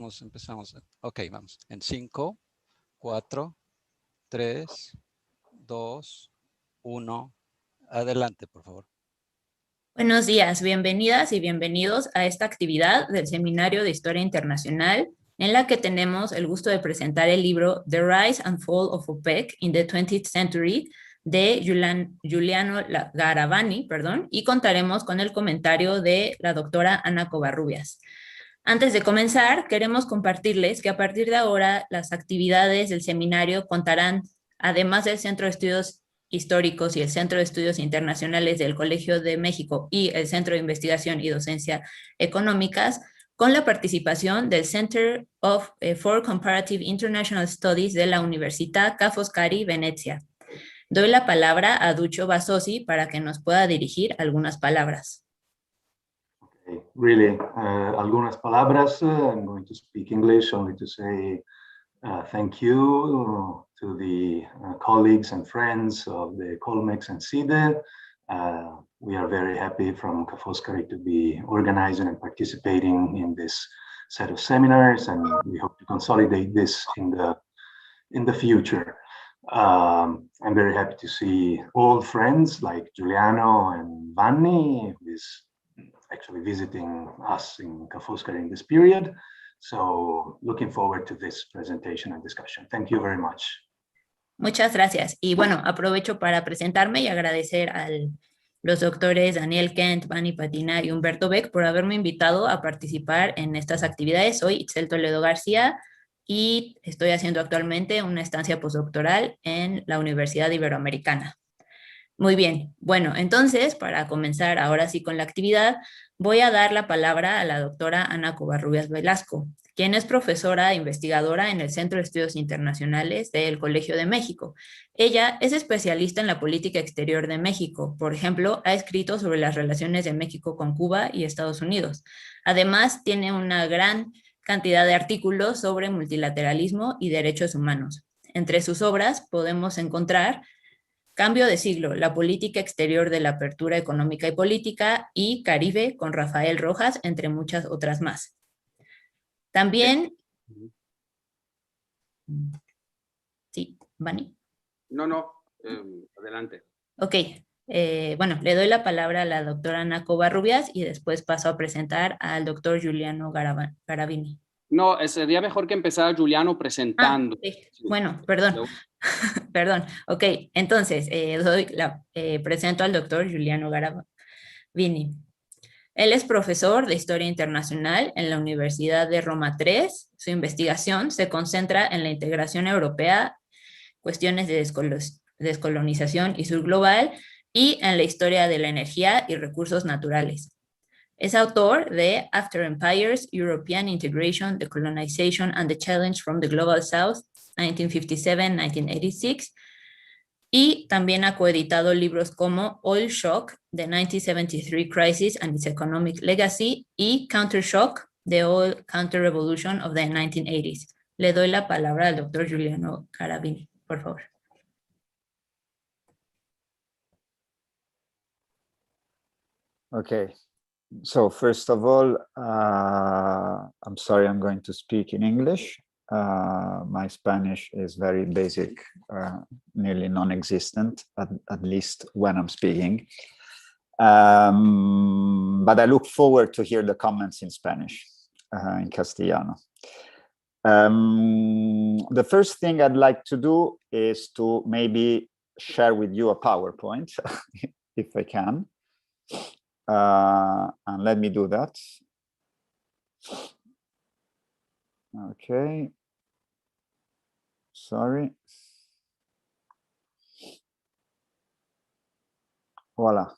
Empezamos. Ok, vamos. En 5, 4, 3, 2, 1. Adelante, por favor. Buenos días, bienvenidas y bienvenidos a esta actividad del Seminario de Historia Internacional, en la que tenemos el gusto de presentar el libro The Rise and Fall of OPEC in the 20th Century de Giuliano Garavani, y contaremos con el comentario de la doctora Ana Covarrubias. Antes de comenzar, queremos compartirles que a partir de ahora las actividades del seminario contarán, además del Centro de Estudios Históricos y el Centro de Estudios Internacionales del Colegio de México y el Centro de Investigación y Docencia Económicas, con la participación del Center for Comparative International Studies de la Universidad Ca' Foscari, Venecia. Doy la palabra a Duccio Basosi para que nos pueda dirigir algunas palabras. Really, algunas palabras. I'm going to speak English only to say thank you to the colleagues and friends of the Colmex and CIDE. We are very happy from Ca' Foscari to be organizing and participating in this set of seminars, and we hope to consolidate this in the future. I'm very happy to see old friends like Giuliano and Vanni, who is actually visiting us in Ca' Foscari in this period. So looking forward to this presentation and discussion. Thank you very much. Muchas gracias. Y bueno, aprovecho para presentarme y agradecer a los doctores Daniel Kent, Vanni Patina y Humberto Beck por haberme invitado a participar en estas actividades. Soy Itzel Toledo García y estoy haciendo actualmente una estancia postdoctoral en la Universidad Iberoamericana. Muy bien, bueno, entonces, para comenzar ahora sí con la actividad, voy a dar la palabra a la doctora Ana Covarrubias Velasco, quien es profesora e investigadora en el Centro de Estudios Internacionales del Colegio de México. Ella es especialista en la política exterior de México. Por ejemplo, ha escrito sobre las relaciones de México con Cuba y Estados Unidos. Además, tiene una gran cantidad de artículos sobre multilateralismo y derechos humanos. Entre sus obras podemos encontrar Cambio de siglo, la política exterior de la apertura económica y política y Caribe con Rafael Rojas, entre muchas otras más. También... Sí, Vani. No, adelante. Ok, bueno, le doy la palabra a la doctora Ana Covarrubias y después paso a presentar al doctor Giuliano Garavini. No, sería mejor que empezara Giuliano presentando. Sí. Bueno, perdón. Perdón, ok, entonces presento al doctor Giuliano Garavini. Él es profesor de Historia Internacional en la Universidad de Roma III. Su investigación se concentra en la integración europea, cuestiones de descolonización y sur global, y en la historia de la energía y recursos naturales. Es autor de After Empires, European Integration, Decolonization and the Challenge from the Global South, 1957-1986, y también ha coeditado libros como Oil Shock, The 1973 Crisis and its Economic Legacy, y Counter Shock, The Oil Counter-Revolution of the 1980s. Le doy la palabra al doctor Giuliano Garavini, por favor. Okay. So first of all, I'm sorry, I'm going to speak in English. My Spanish is very basic, nearly non-existent, at least when I'm speaking. But I look forward to hear the comments in Spanish, in Castellano. The first thing I'd like to do is to maybe share with you a PowerPoint, if I can. And let me do that. Okay. Sorry. Voila.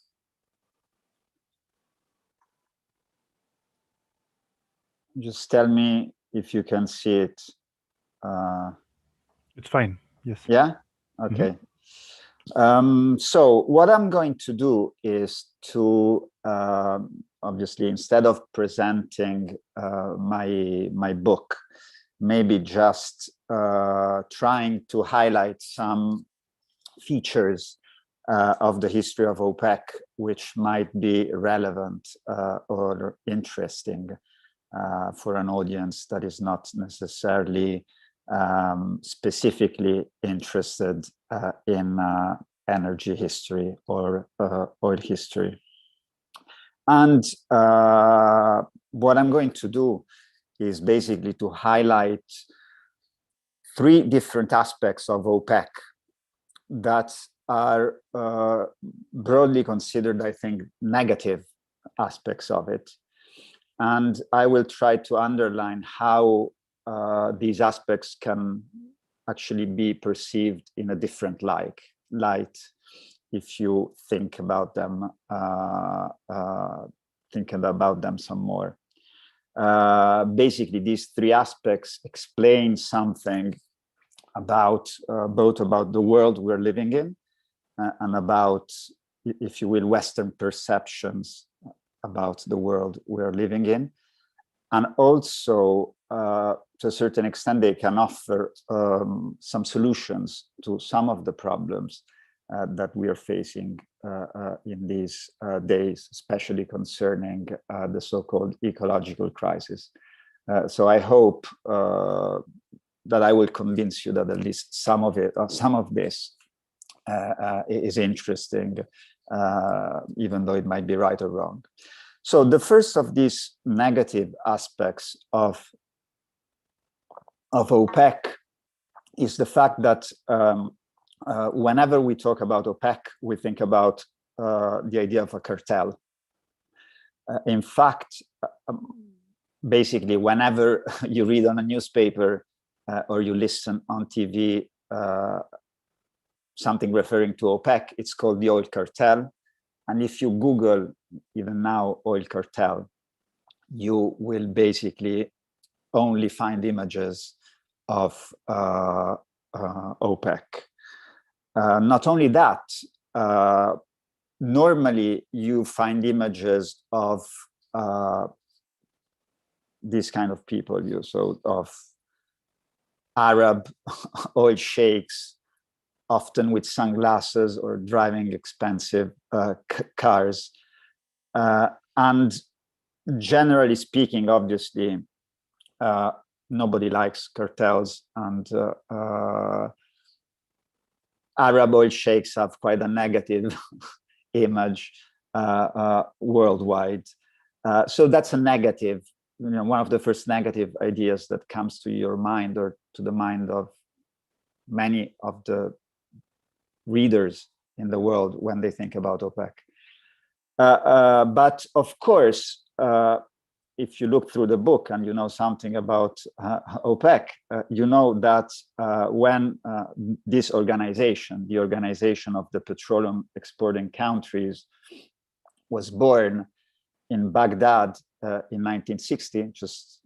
Just tell me if you can see it. It's fine. Yes. Yeah? Okay. So what I'm going to do is to obviously, instead of presenting my book, maybe just trying to highlight some features of the history of OPEC, which might be relevant or interesting for an audience that is not necessarily specifically interested in energy history or oil history. And what I'm going to do is basically to highlight 3 different aspects of OPEC that are broadly considered, I think, negative aspects of it. And I will try to underline how these aspects can actually be perceived in a different light if you think about them, some more. Basically, these 3 aspects explain something about both about the world we're living in and about, if you will, Western perceptions about the world we're living in. And also, to a certain extent, they can offer some solutions to some of the problems that we are facing in these days, especially concerning the so-called ecological crisis. So I hope that I will convince you that at least some of this is interesting, even though it might be right or wrong. So the first of these negative aspects of OPEC is the fact that whenever we talk about OPEC, we think about the idea of a cartel. In fact, basically, whenever you read on a newspaper or you listen on TV something referring to OPEC, it's called the oil cartel. And if you Google, even now, oil cartel, you will basically only find images of OPEC. Not only that, normally you find images of these kind of people, of Arab oil sheikhs, often with sunglasses or driving expensive cars. And generally speaking, obviously, nobody likes cartels, and Arab oil sheikhs have quite a negative image worldwide. So that's a negative, one of the first negative ideas that comes to your mind or to the mind of many of the readers in the world when they think about OPEC. But of course, if you look through the book and you know something about OPEC, you know that when this organization, the Organization of the Petroleum Exporting Countries, was born in Baghdad in 1960, just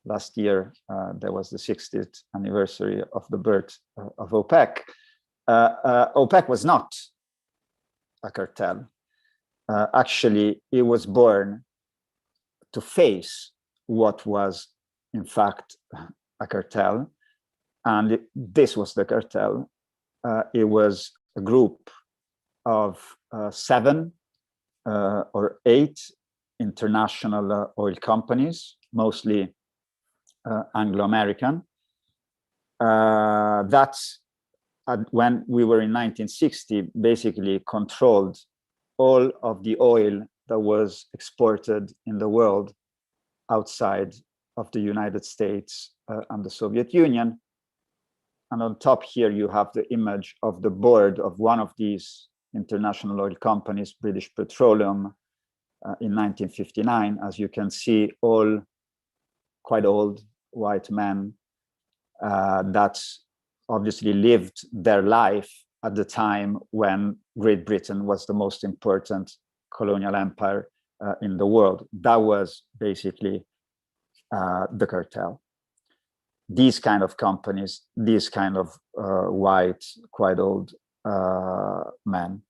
last year, there was the 60th anniversary of the birth of OPEC. OPEC was not a cartel. Actually, it was born to face what was, in fact, a cartel. And this was the cartel. It was a group of 7 or 8 international oil companies, mostly Anglo-American. That, when we were in 1960, basically controlled all of the oil that was exported in the world outside of the United States and the Soviet Union. And on top here, you have the image of the board of one of these international oil companies, British Petroleum, in 1959. As you can see, all quite old white men that obviously lived their life at the time when Great Britain was the most important colonial empire in the world. That was basically the cartel. These kind of companies, these kind of white, quite old men.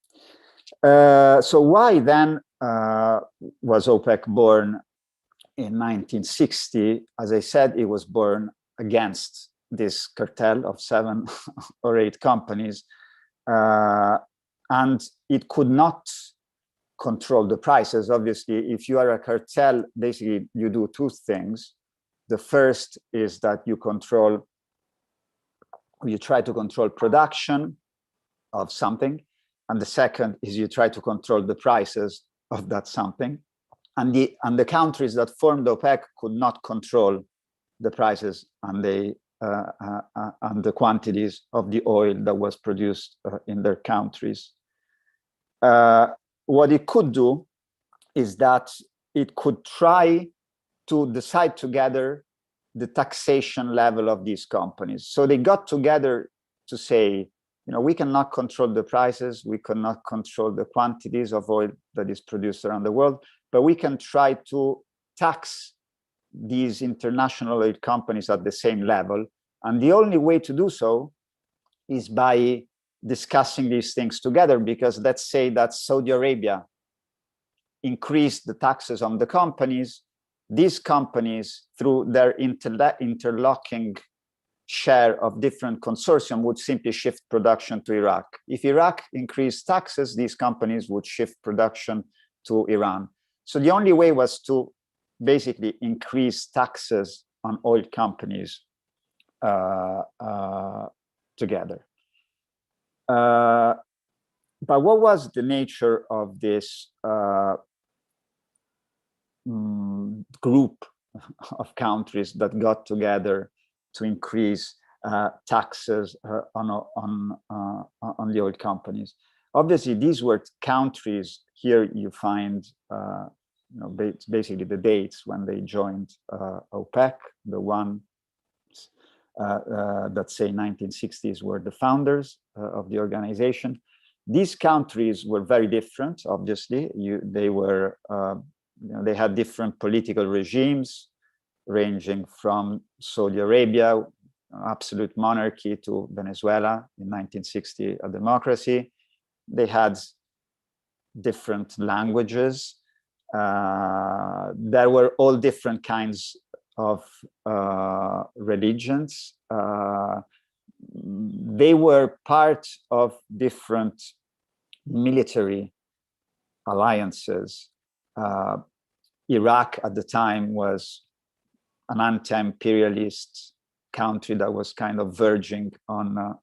So why then was OPEC born in 1960? As I said, it was born against this cartel of 7 or 8 companies. And it could not control the prices. Obviously, if you are a cartel, basically you do two things. The first is that you try to control production of something. And the second is you try to control the prices of that something. And the countries that formed OPEC could not control the prices and the quantities of the oil that was produced in their countries. What it could do is that it could try to decide together the taxation level of these companies. So they got together to say, we cannot control the prices, we cannot control the quantities of oil that is produced around the world, but we can try to tax these international oil companies at the same level. And the only way to do so is by discussing these things together, because let's say that Saudi Arabia increased the taxes on the companies. These companies, through their interlocking share of different consortium, would simply shift production to Iraq. If Iraq increased taxes, these companies would shift production to Iran. So the only way was to basically increase taxes on oil companies together. But what was the nature of this group of countries that got together to increase taxes on the oil companies? Obviously, these were countries. Here you find basically the dates when they joined OPEC. The one that say 1960s were the founders of the organization. These countries were very different. Obviously, they were they had different political regimes, ranging from Saudi Arabia, absolute monarchy, to Venezuela in 1960, a democracy. They had different languages. There were all different kinds of religions. They were part of different military alliances. Iraq at the time was an anti-imperialist country that was kind of verging on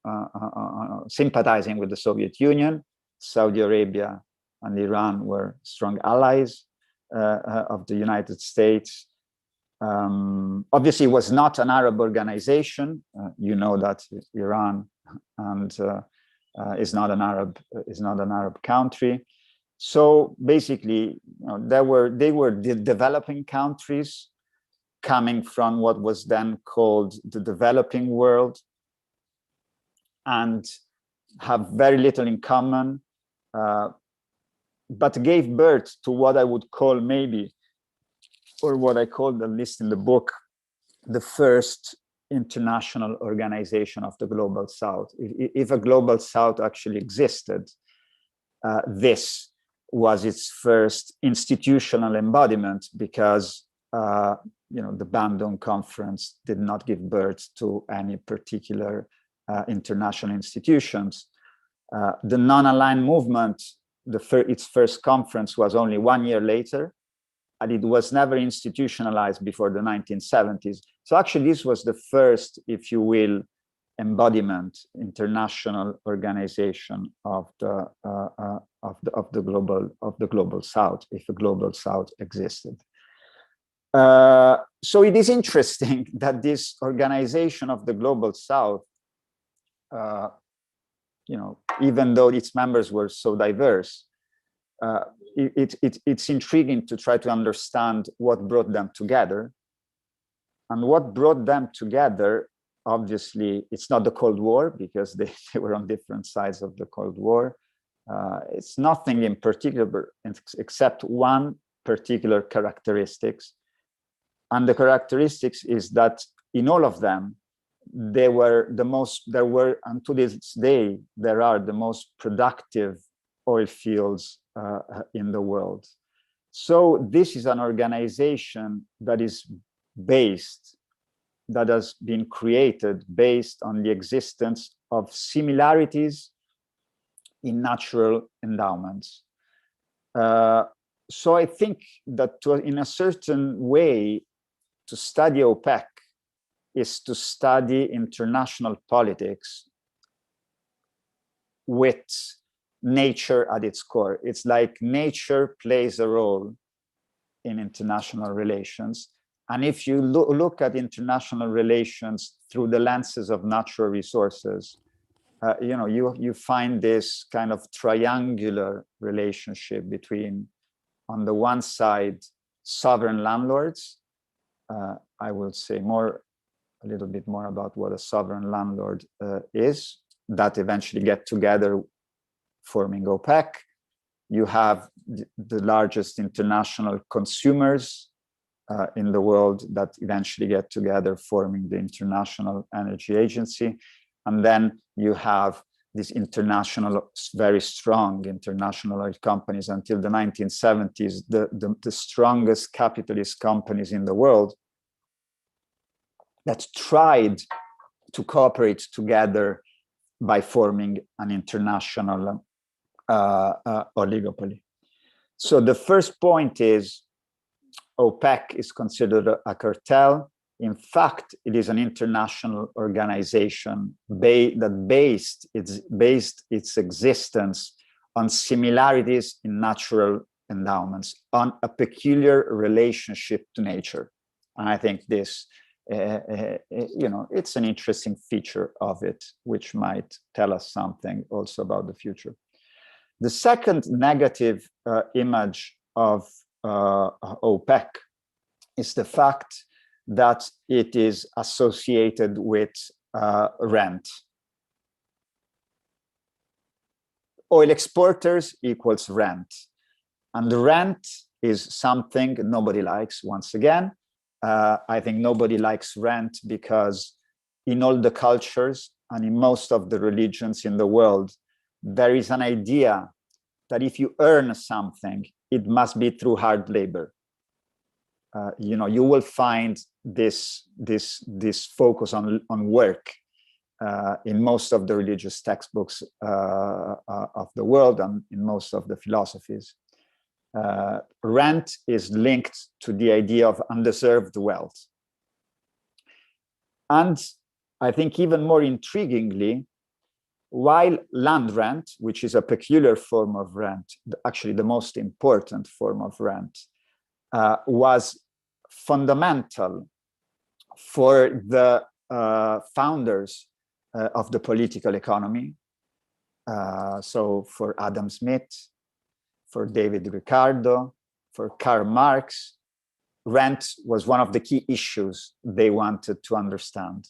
sympathizing with the Soviet Union. Saudi Arabia and Iran were strong allies of the United States. Obviously, it was not an Arab organization. You know that Iran is not an Arab country. So basically, they were the developing countries coming from what was then called the developing world, and have very little in common, but gave birth to what I would call maybe, or what I called, at least in the book, the first international organization of the Global South. If a Global South actually existed, this was its first institutional embodiment, because the Bandung Conference did not give birth to any particular international institutions. The non-aligned movement, its first conference was only 1 year later, and it was never institutionalized before the 1970s. So actually, this was the first, if you will, embodiment, international organization of the global South, if a Global South existed. So it is interesting that this organization of the Global South, even though its members were so diverse, it's intriguing to try to understand what brought them together. And what brought them together, obviously, it's not the Cold War, because they were on different sides of the Cold War. It's nothing in particular, except one particular characteristics. And the characteristics is that in all of them, and to this day, there are the most productive oil fields in the world. So this is an organization that has been created based on the existence of similarities in natural endowments. So I think that in a certain way, to study OPEC is to study international politics with nature at its core. It's like nature plays a role in international relations. And if you look at international relations through the lenses of natural resources, you find this kind of triangular relationship between, on the one side, sovereign landlords. I will say a little bit more about what a sovereign landlord is, that eventually get together forming OPEC. You have the largest international consumers in the world that eventually get together forming the International Energy Agency. And then you have these international, very strong international oil companies until the 1970s, the strongest capitalist companies in the world that tried to cooperate together by forming an international oligopoly. So the first point is OPEC is considered a cartel. In fact, it is an international organization that based its existence on similarities in natural endowments, on a peculiar relationship to nature. And I think this, it's an interesting feature of it, which might tell us something also about the future. The second negative image of OPEC is the fact that it is associated with rent. Oil exporters equals rent. And the rent is something nobody likes, once again. I think nobody likes rent because in all the cultures and in most of the religions in the world, there is an idea that if you earn something, it must be through hard labor. You will find this focus on work in most of the religious textbooks of the world and in most of the philosophies. Rent is linked to the idea of undeserved wealth. And I think even more intriguingly, while land rent, which is a peculiar form of rent, actually the most important form of rent, was fundamental for the founders of the political economy. So for Adam Smith, for David Ricardo, for Karl Marx, rent was one of the key issues they wanted to understand.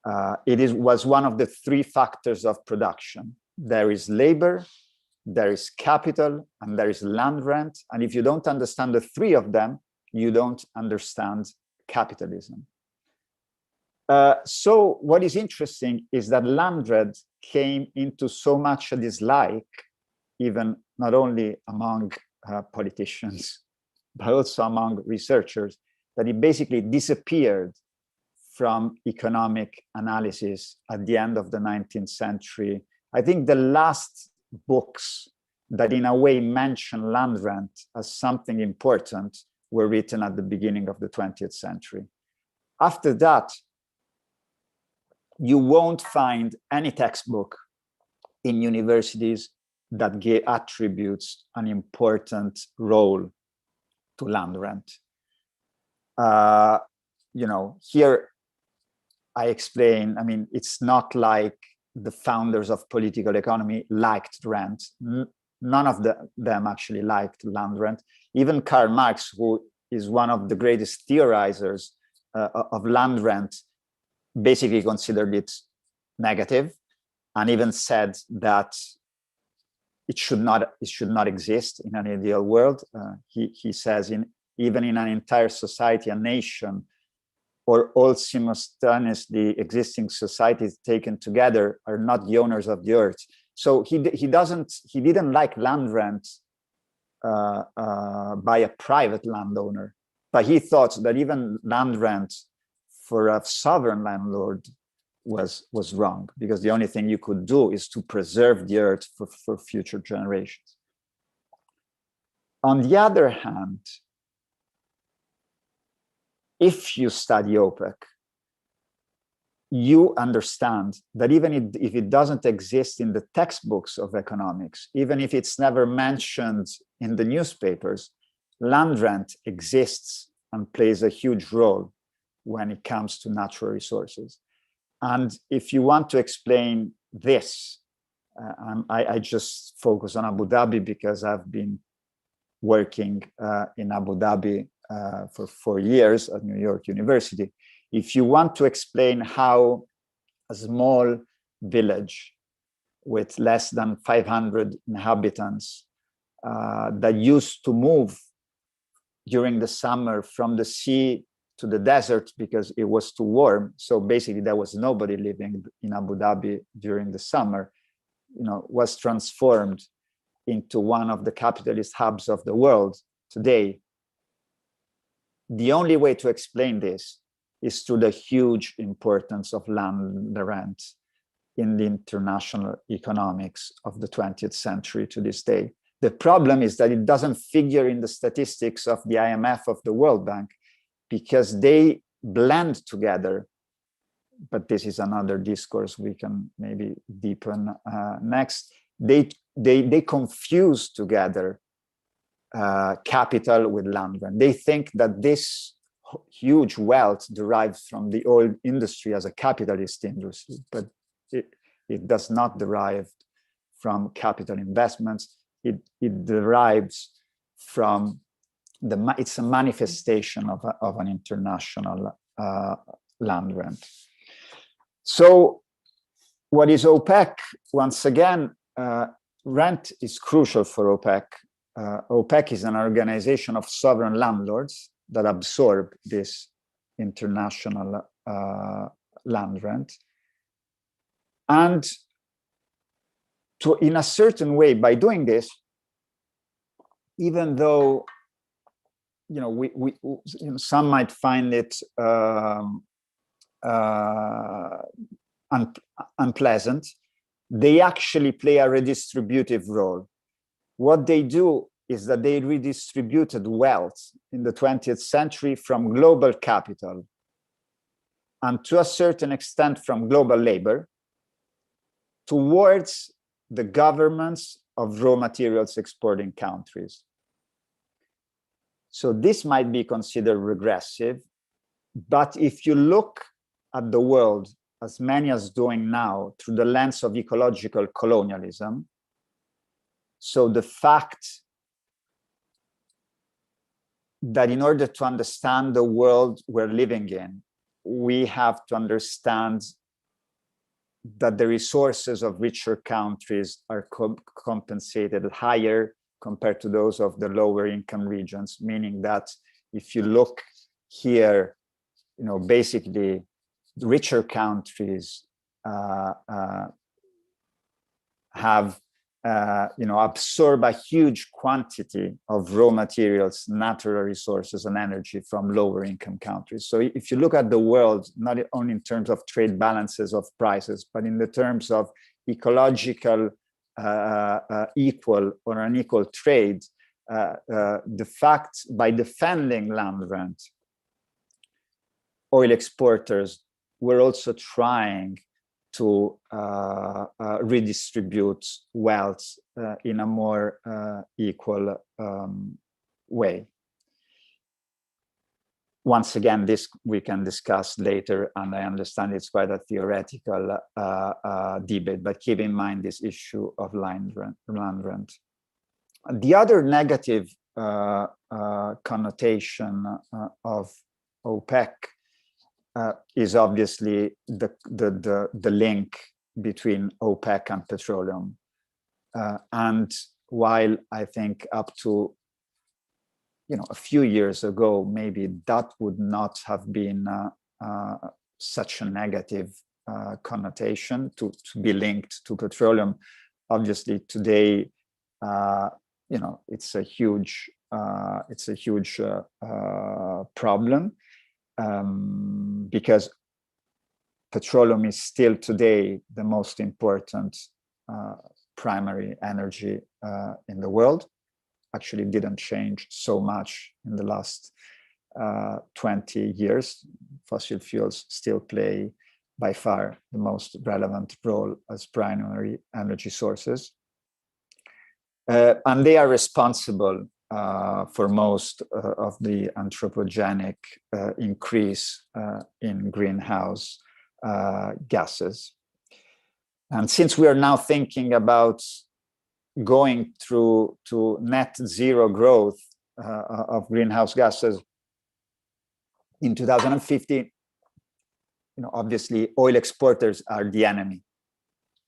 Was one of the three factors of production. There is labor, there is capital, and there is land rent. And if you don't understand the three of them, you don't understand capitalism. So what is interesting is that land rent came into so much a dislike, even not only among politicians, but also among researchers, that it basically disappeared from economic analysis at the end of the 19th century. I think the last books that in a way mention land rent as something important were written at the beginning of the 20th century. After that, you won't find any textbook in universities that attributes an important role to land rent. Here I explain, it's not like the founders of political economy liked rent. None of them actually liked land rent. Even Karl Marx, who is one of the greatest theorizers of land rent, basically considered it negative and even said that it should not exist in an ideal world. He says, even in an entire society, a nation, or all simultaneously existing societies taken together are not the owners of the earth. So he didn't like land rent by a private landowner, but he thought that even land rent for a sovereign landlord was wrong, because the only thing you could do is to preserve the earth for future generations. On the other hand, if you study OPEC, you understand that even if it doesn't exist in the textbooks of economics, even if it's never mentioned in the newspapers, land rent exists and plays a huge role when it comes to natural resources. And if you want to explain this, I just focus on Abu Dhabi because I've been working in Abu Dhabi for 4 years at New York University. If you want to explain how a small village with less than 500 inhabitants that used to move during the summer from the sea to the desert because it was too warm, so basically there was nobody living in Abu Dhabi during the summer, was transformed into one of the capitalist hubs of the world today. The only way to explain this is through the huge importance of land rent in the international economics of the 20th century to this day. The problem is that it doesn't figure in the statistics of the IMF, of the World Bank, because they blend together. But this is another discourse we can maybe deepen next. They confuse together capital with land rent. They think that this huge wealth derives from the oil industry as a capitalist industry, but it does not derive from capital investments. It derives from it's a manifestation of an international land rent. So what is OPEC? Once again, rent is crucial for OPEC. OPEC is an organization of sovereign landlords that absorb this international land rent. And in a certain way, by doing this, even though some might find it unpleasant, they actually play a redistributive role. What they do is that they redistributed wealth in the 20th century from global capital and to a certain extent from global labor towards the governments of raw materials exporting countries. So this might be considered regressive, but if you look at the world, as many as doing now, through the lens of ecological colonialism, so the fact that in order to understand the world we're living in, we have to understand that the resources of richer countries are compensated higher compared to those of the lower income regions, meaning that if you look here, basically richer countries have absorb a huge quantity of raw materials, natural resources, and energy from lower income countries. So if you look at the world, not only in terms of trade balances of prices, but in the terms of ecological equal or unequal trade, the fact by defending land rent, oil exporters were also trying to redistribute wealth in a more equal way. Once again, this we can discuss later, and I understand it's quite a theoretical debate, but keep in mind this issue of land rent. The other negative connotation of OPEC is obviously the link between OPEC and petroleum. And while I think up to a few years ago, maybe that would not have been such a negative connotation to be linked to petroleum. Obviously, today, it's a huge problem. Because petroleum is still today the most important primary energy in the world. actually didn't change so much in the last 20 years. Fossil fuels still play by far the most relevant role as primary energy sources. And they are responsible for most of the anthropogenic increase in greenhouse gases. And since we are now thinking about going through to net zero growth of greenhouse gases in 2050, obviously oil exporters are the enemy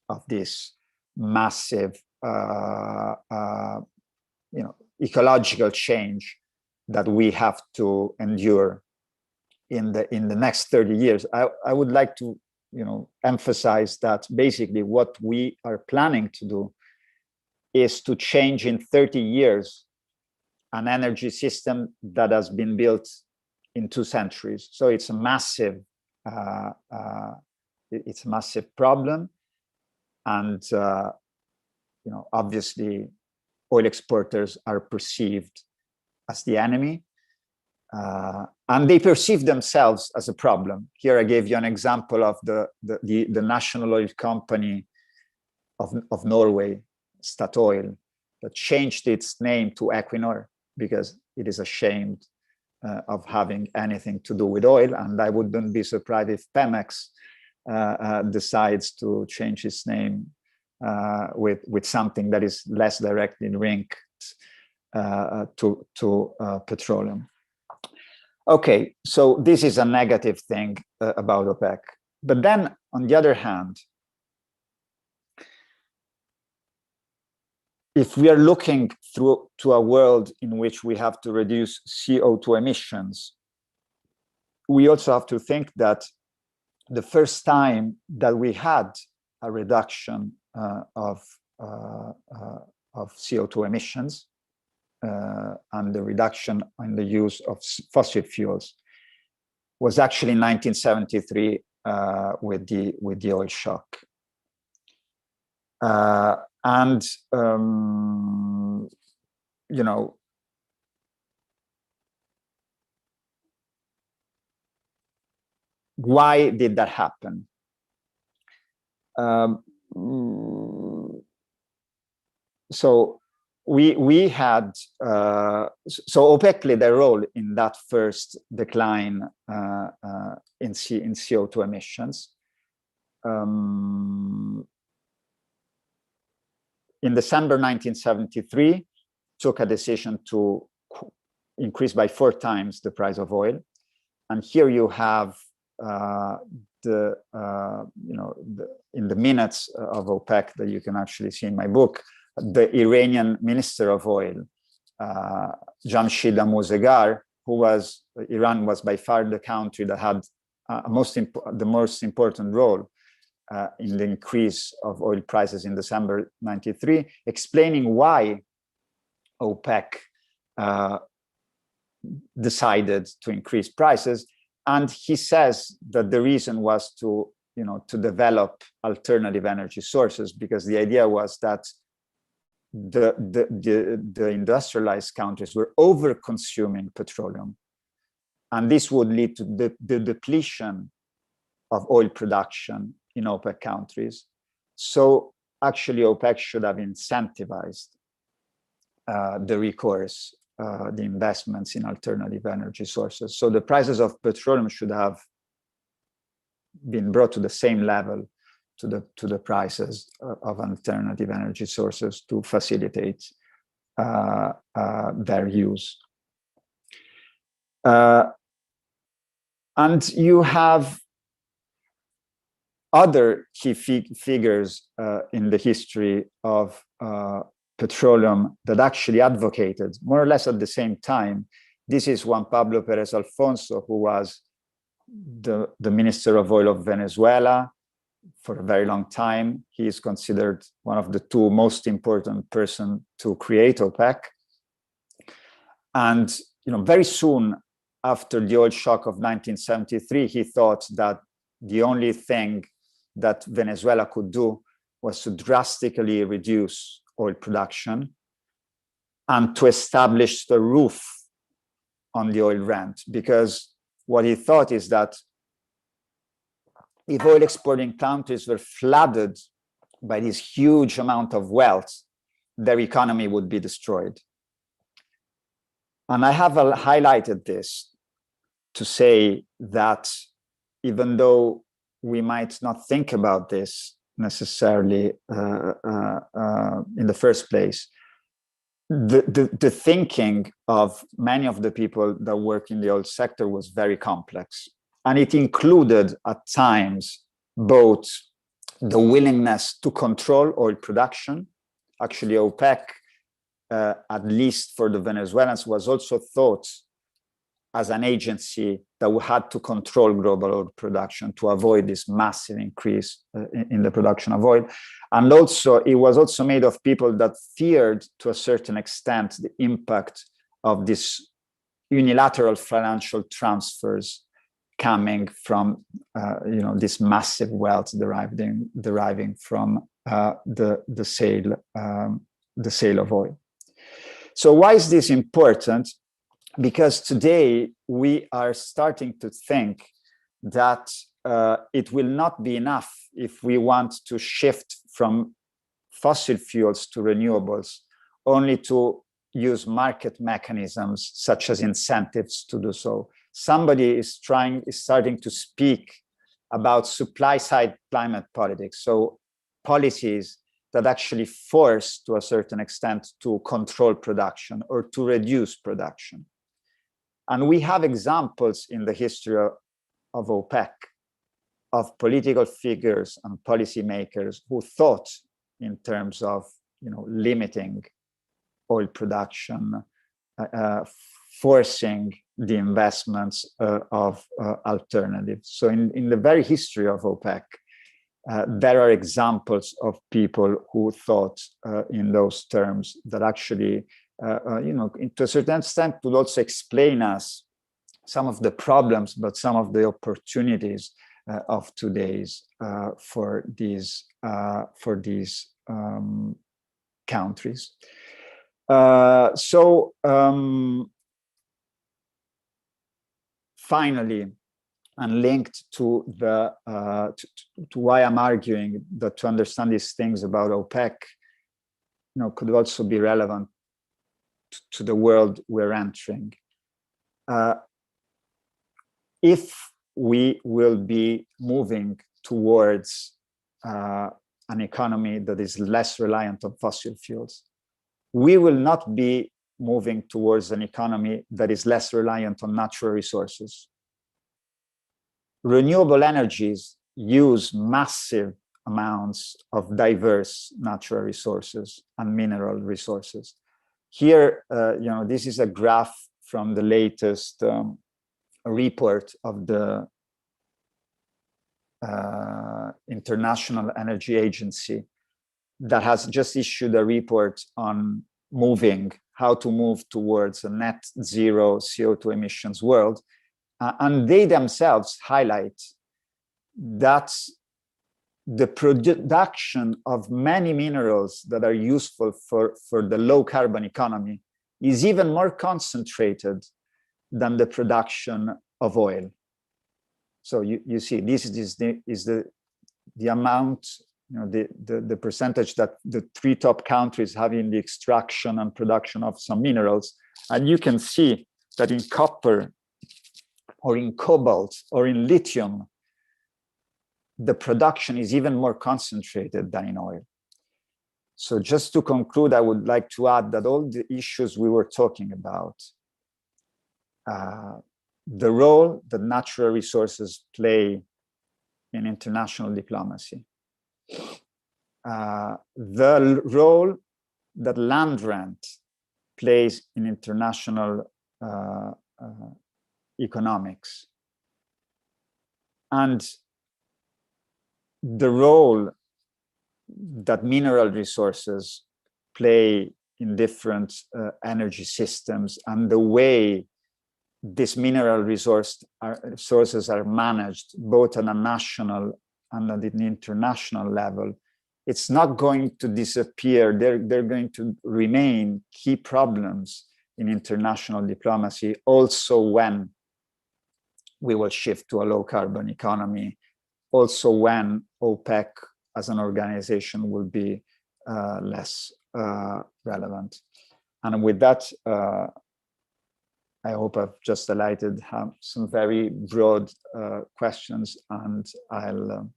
of this massive ecological change that we have to endure in the next 30 years. I would like to emphasize that basically what we are planning to do is to change in 30 years an energy system that has been built in 2 centuries. So it's a massive problem, and obviously oil exporters are perceived as the enemy, and they perceive themselves as a problem. Here I gave you an example of the national oil company of Norway, Statoil, that changed its name to Equinor because it is ashamed of having anything to do with oil. And I wouldn't be surprised if Pemex decides to change its name with something that is less directly linked to petroleum. Okay, so this is a negative thing about OPEC. But then, on the other hand, if we are looking through to a world in which we have to reduce CO2 emissions, we also have to think that the first time that we had a reduction of CO2 emissions and the reduction in the use of fossil fuels was actually in 1973 with the oil shock. Why did that happen? So we had so OPEC played a role in that first decline in CO2 emissions. In December 1973, took a decision to increase by 4 times the price of oil, and here you have in the minutes of OPEC that you can actually see in my book, the Iranian Minister of Oil, Jamshid Amouzgar, Iran was by far the country that had the most important role in the increase of oil prices in December 93, explaining why OPEC decided to increase prices. And he says that the reason was to develop alternative energy sources, because the idea was that the industrialized countries were over-consuming petroleum, and this would lead to the depletion of oil production in OPEC countries. So actually OPEC should have incentivized the recourse, the investments in alternative energy sources. So the prices of petroleum should have been brought to the same level to the prices of alternative energy sources to facilitate their use. And you have other key figures in the history of petroleum that actually advocated more or less at the same time. This is Juan Pablo Pérez Alfonso, who was the Minister of Oil of Venezuela for a very long time. He is considered one of the 2 most important persons to create OPEC. And very soon after the oil shock of 1973, he thought that the only thing that Venezuela could do was to drastically reduce oil production and to establish the roof on the oil rent, because what he thought is that if oil exporting countries were flooded by this huge amount of wealth, their economy would be destroyed. And I have highlighted this to say that even though we might not think about this necessarily in the first place, the thinking of many of the people that work in the oil sector was very complex. And it included at times both the willingness to control oil production. Actually, OPEC, at least for the Venezuelans, was also thought as an agency that had to control global oil production to avoid this massive increase in the production of oil. And also, it was also made of people that feared, to a certain extent, the impact of this unilateral financial transfers coming from, this massive wealth deriving from the sale of oil. So why is this important? Because today we are starting to think that it will not be enough if we want to shift from fossil fuels to renewables only to use market mechanisms such as incentives to do so. Somebody is starting to speak about supply side climate politics. So policies that actually force, to a certain extent, to control production or to reduce production. And we have examples in the history of OPEC of political figures and policymakers who thought in terms of, limiting oil production, forcing the investments of alternatives. So in the very history of OPEC, there are examples of people who thought in those terms that actually, to a certain extent, would also explain us some of the problems, but some of the opportunities of today's for these countries. Finally, and linked to the to why I'm arguing that to understand these things about OPEC, could also be relevant to the world we're entering. If we will be moving towards an economy that is less reliant on fossil fuels, we will not be moving towards an economy that is less reliant on natural resources. Renewable energies use massive amounts of diverse natural resources and mineral resources. Here, this is a graph from the latest report of the International Energy Agency that has just issued a report on how to move towards a net zero CO2 emissions world. And they themselves highlight that the production of many minerals that are useful for the low carbon economy is even more concentrated than the production of oil. So you see, this is the amount, the percentage that the three top countries have in the extraction and production of some minerals. And you can see that in copper or in cobalt or in lithium, the production is even more concentrated than in oil. So just to conclude, I would like to add that all the issues we were talking about, the role that natural resources play in international diplomacy, the role that land rent plays in international economics, and the role that mineral resources play in different energy systems, and the way these mineral resources are managed both on a national and at an international level it's not going to disappear. They're going to remain key problems in international diplomacy, also when we will shift to a low carbon economy, also when OPEC as an organization will be less relevant. And with that, I hope I've just highlighted some very broad questions, and I'll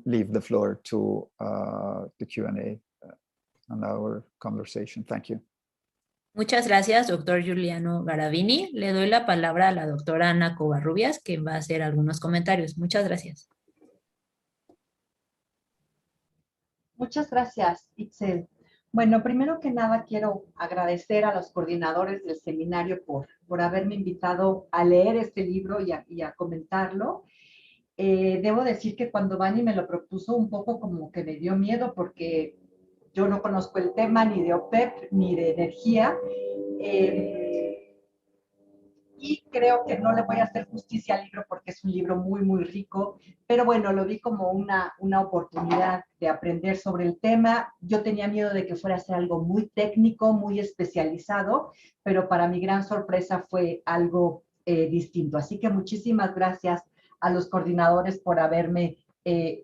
leave the floor to the Q&A and our conversation. Thank you. Muchas gracias, doctor Giuliano Garavini. Le doy la palabra a la doctora Ana Covarrubias, que va a hacer algunos comentarios. Muchas gracias. Muchas gracias, Itzel. Bueno, primero que nada quiero agradecer a los coordinadores del seminario por haberme invitado a leer este libro y a comentarlo. Debo decir que cuando Vani me lo propuso un poco como que me dio miedo porque yo no conozco el tema ni de OPEP ni de energía y creo que no le voy a hacer justicia al libro porque es un libro muy, muy rico, pero bueno, lo vi como una oportunidad de aprender sobre el tema. Yo tenía miedo de que fuera a ser algo muy técnico, muy especializado, pero para mi gran sorpresa fue algo distinto. Así que muchísimas gracias a los coordinadores por haberme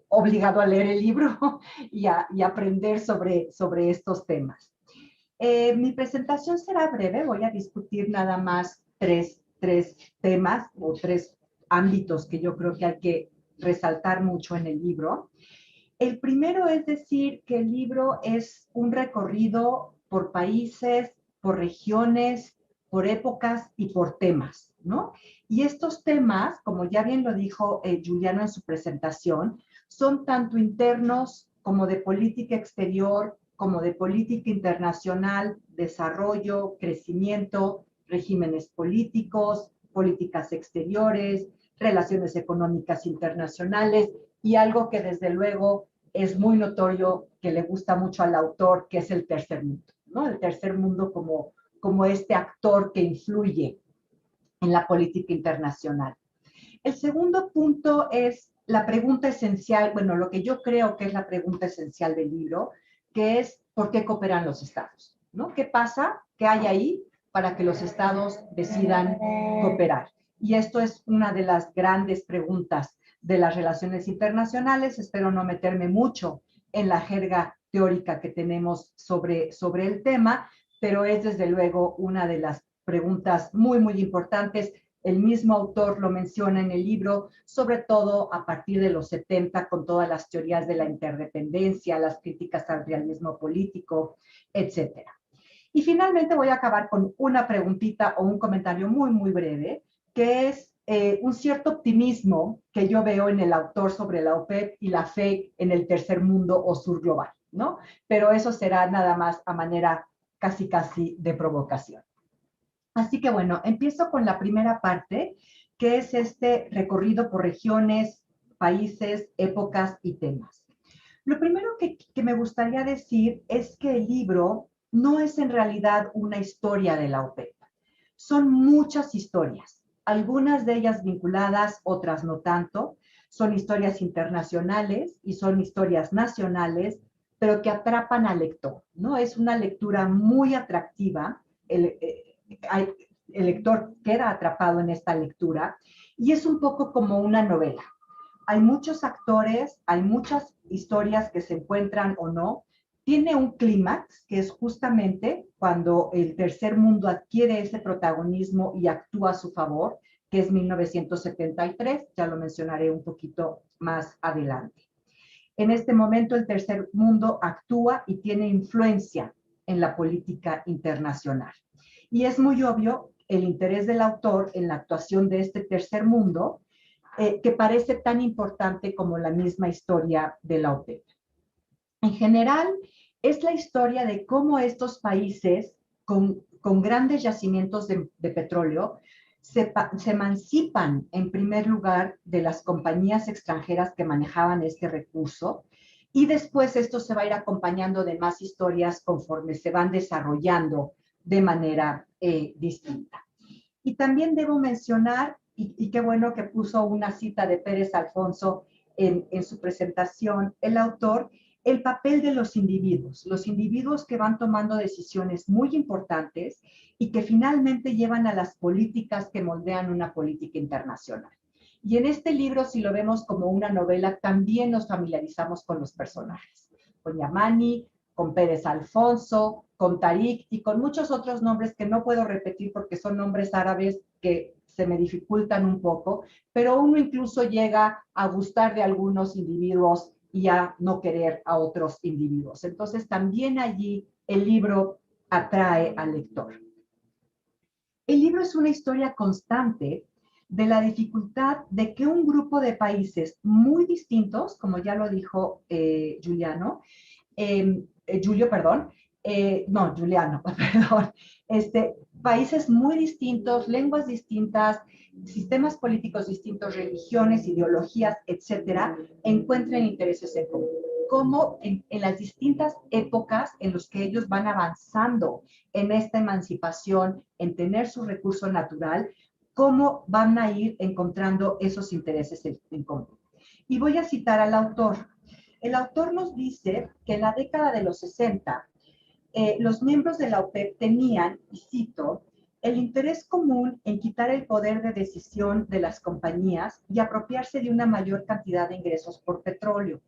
obligado a leer el libro y aprender sobre estos temas. Mi presentación será breve, voy a discutir nada más tres temas o tres ámbitos que yo creo que hay que resaltar mucho en el libro. El primero es decir que el libro es un recorrido por países, por regiones, por épocas y por temas, ¿no? Y estos temas, como ya bien lo dijo Giuliano en su presentación, son tanto internos como de política exterior, como de política internacional, desarrollo, crecimiento, regímenes políticos, políticas exteriores, relaciones económicas internacionales y algo que desde luego es muy notorio que le gusta mucho al autor, que es el tercer mundo, ¿no? El tercer mundo como este actor que influye en la política internacional. El segundo punto es la pregunta esencial, bueno, lo que yo creo que es la pregunta esencial del libro, que es ¿por qué cooperan los estados? ¿No? ¿Qué pasa? ¿Qué hay ahí para que los estados decidan cooperar? Y esto es una de las grandes preguntas de las relaciones internacionales. Espero no meterme mucho en la jerga teórica que tenemos sobre el tema, pero es desde luego una de las preguntas muy, muy importantes. El mismo autor lo menciona en el libro, sobre todo a partir de los 70, con todas las teorías de la interdependencia, las críticas al realismo político, etc. Y finalmente voy a acabar con una preguntita o un comentario muy, muy breve, que es un cierto optimismo que yo veo en el autor sobre la OPEP y la fe en el tercer mundo o sur global, ¿no? Pero eso será nada más a manera casi de provocación. Así que bueno, empiezo con la primera parte, que es este recorrido por regiones, países, épocas y temas. Lo primero que me gustaría decir es que el libro no es en realidad una historia de la OPEP. Son muchas historias, algunas de ellas vinculadas, otras no tanto. Son historias internacionales y son historias nacionales, pero que atrapan al lector, ¿no? Es una lectura muy atractiva. El lector queda atrapado en esta lectura y es un poco como una novela. Hay muchos actores, hay muchas historias que se encuentran o no. Tiene un clímax que es justamente cuando el tercer mundo adquiere ese protagonismo y actúa a su favor, que es 1973, ya lo mencionaré un poquito más adelante. En este momento el tercer mundo actúa y tiene influencia en la política internacional. Y es muy obvio el interés del autor en la actuación de este tercer mundo, que parece tan importante como la misma historia de la OPEP. En general, es la historia de cómo estos países con grandes yacimientos de petróleo se emancipan en primer lugar de las compañías extranjeras que manejaban este recurso y después esto se va a ir acompañando de más historias conforme se van desarrollando de manera distinta. Y también debo mencionar, y qué bueno que puso una cita de Pérez Alfonso en su presentación, el autor, el papel de los individuos que van tomando decisiones muy importantes y que finalmente llevan a las políticas que moldean una política internacional. Y en este libro, si lo vemos como una novela, también nos familiarizamos con los personajes, con Yamani, con Pérez Alfonso, con Tariq y con muchos otros nombres que no puedo repetir porque son nombres árabes que se me dificultan un poco, pero uno incluso llega a gustar de algunos individuos y a no querer a otros individuos. Entonces también allí el libro atrae al lector. El libro es una historia constante de la dificultad de que un grupo de países muy distintos, como ya lo dijo Juliano, países muy distintos, lenguas distintas, sistemas políticos distintos, religiones, ideologías, etcétera, encuentren intereses en común. Cómo en las distintas épocas en las que ellos van avanzando en esta emancipación, en tener su recurso natural, cómo van a ir encontrando esos intereses en común. Y voy a citar al autor. El autor nos dice que en la década de los 60, los miembros de la OPEP tenían, y cito, el interés común en quitar el poder de decisión de las compañías y apropiarse de una mayor cantidad de ingresos por petróleo.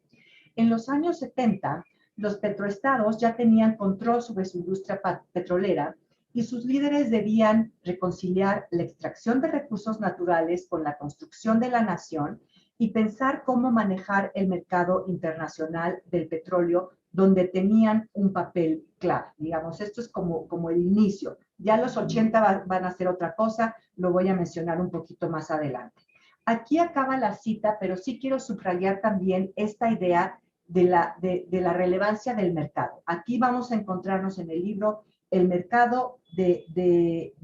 En los años 70, los petroestados ya tenían control sobre su industria petrolera y sus líderes debían reconciliar la extracción de recursos naturales con la construcción de la nación y pensar cómo manejar el mercado internacional del petróleo, donde tenían un papel clave. Digamos, esto es como el inicio. Ya los 80 van a ser otra cosa, lo voy a mencionar un poquito más adelante. Aquí acaba la cita, pero sí quiero subrayar también esta idea de la relevancia del mercado. Aquí vamos a encontrarnos en el libro el mercado de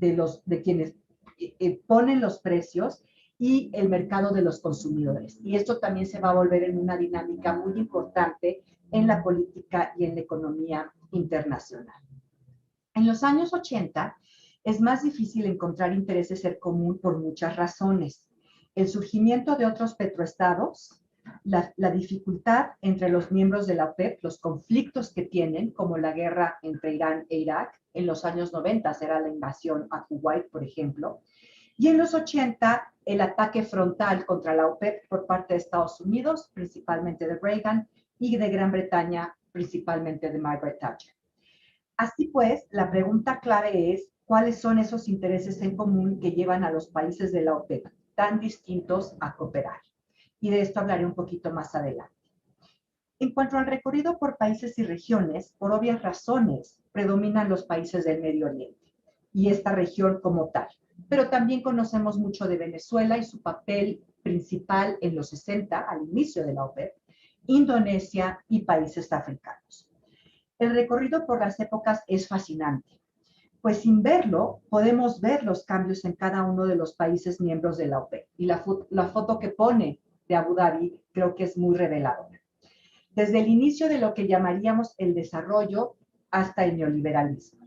quienes ponen los precios y el mercado de los consumidores. Y esto también se va a volver en una dinámica muy importante en la política y en la economía internacional. En los años 80 es más difícil encontrar intereses en común por muchas razones. El surgimiento de otros petroestados, la dificultad entre los miembros de la OPEP, los conflictos que tienen, como la guerra entre Irán e Irak, en los años 90 era la invasión a Kuwait, por ejemplo, y en los 80 el ataque frontal contra la OPEP por parte de Estados Unidos, principalmente de Reagan, y de Gran Bretaña, principalmente de Margaret Thatcher. Así pues, la pregunta clave es, ¿cuáles son esos intereses en común que llevan a los países de la OPEP tan distintos a cooperar? Y de esto hablaré un poquito más adelante. En cuanto al recorrido por países y regiones, por obvias razones, predominan los países del Medio Oriente y esta región como tal. Pero también conocemos mucho de Venezuela y su papel principal en los 60, al inicio de la OPEP, Indonesia y países africanos. El recorrido por las épocas es fascinante, pues sin verlo podemos ver los cambios en cada uno de los países miembros de la OPEP. Y la foto que pone de Abu Dhabi creo que es muy reveladora. Desde el inicio de lo que llamaríamos el desarrollo hasta el neoliberalismo.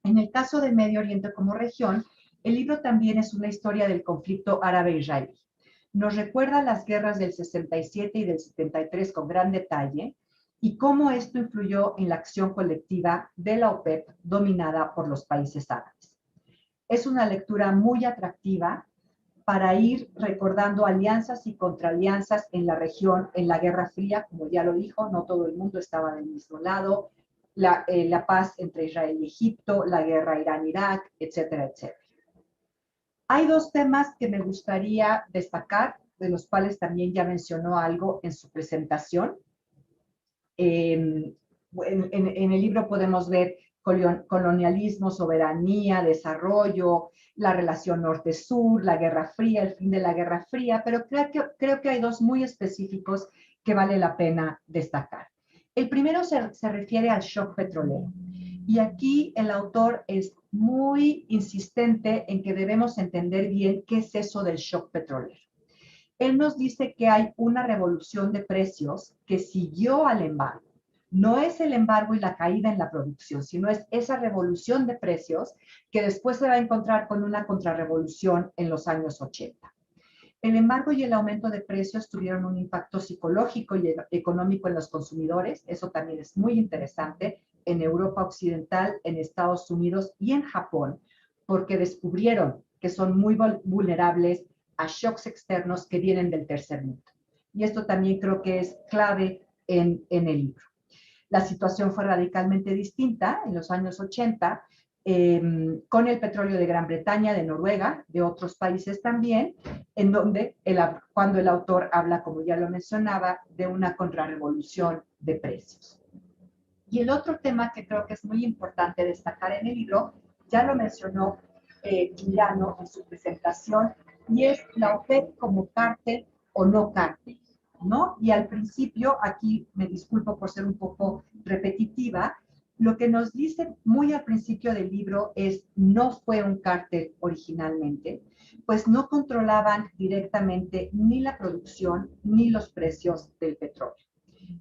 En el caso del Medio Oriente como región, el libro también es una historia del conflicto árabe-israelí. Nos recuerda las guerras del 67 y del 73 con gran detalle y cómo esto influyó en la acción colectiva de la OPEP dominada por los países árabes. Es una lectura muy atractiva para ir recordando alianzas y contraalianzas en la región, en la Guerra Fría, como ya lo dijo, no todo el mundo estaba del mismo lado, la paz entre Israel y Egipto, la guerra Irán-Irak, etcétera, etcétera. Hay dos temas que me gustaría destacar, de los cuales también ya mencionó algo en su presentación. En el libro podemos ver colonialismo, soberanía, desarrollo, la relación norte-sur, la Guerra Fría, el fin de la Guerra Fría, pero creo que hay dos muy específicos que vale la pena destacar. El primero se refiere al shock petrolero. Y aquí el autor es muy insistente en que debemos entender bien qué es eso del shock petrolero. Él nos dice que hay una revolución de precios que siguió al embargo. No es el embargo y la caída en la producción, sino es esa revolución de precios que después se va a encontrar con una contrarrevolución en los años 80. El embargo y el aumento de precios tuvieron un impacto psicológico y económico en los consumidores. Eso también es muy interesante en Europa Occidental, en Estados Unidos y en Japón, porque descubrieron que son muy vulnerables a shocks externos que vienen del tercer mundo. Y esto también creo que es clave en el libro. La situación fue radicalmente distinta en los años 80, con el petróleo de Gran Bretaña, de Noruega, de otros países también, en donde cuando el autor habla, como ya lo mencionaba, de una contrarrevolución de precios. Y el otro tema que creo que es muy importante destacar en el libro, ya lo mencionó Giuliano en su presentación, y es la OPEC como cártel o no cártel, ¿no? Y al principio, aquí me disculpo por ser un poco repetitiva, lo que nos dice muy al principio del libro es no fue un cártel originalmente, pues no controlaban directamente ni la producción ni los precios del petróleo.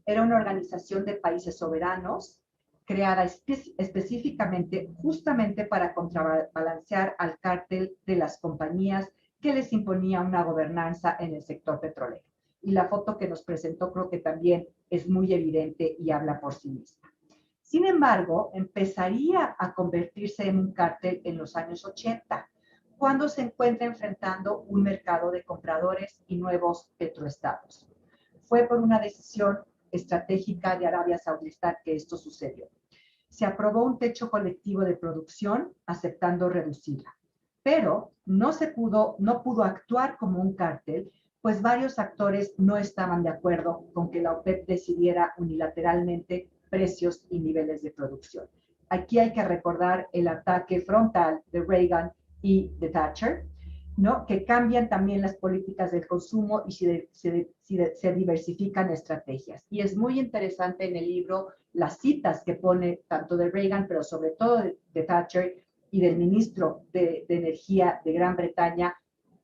Era una organización de países soberanos creada específicamente justamente para contrabalancear al cártel de las compañías que les imponía una gobernanza en el sector petrolero. Y la foto que nos presentó creo que también es muy evidente y habla por sí misma. Sin embargo, empezaría a convertirse en un cártel en los años 80, cuando se encuentra enfrentando un mercado de compradores y nuevos petroestados. Fue por una decisión estratégica de Arabia Saudita que esto sucedió. Se aprobó un techo colectivo de producción aceptando reducirla, pero no pudo actuar como un cártel, pues varios actores no estaban de acuerdo con que la OPEP decidiera unilateralmente precios y niveles de producción. Aquí hay que recordar el ataque frontal de Reagan y de Thatcher, ¿no? Que cambian también las políticas del consumo y se diversifican estrategias. Y es muy interesante en el libro las citas que pone tanto de Reagan, pero sobre todo de Thatcher y del ministro de Energía de Gran Bretaña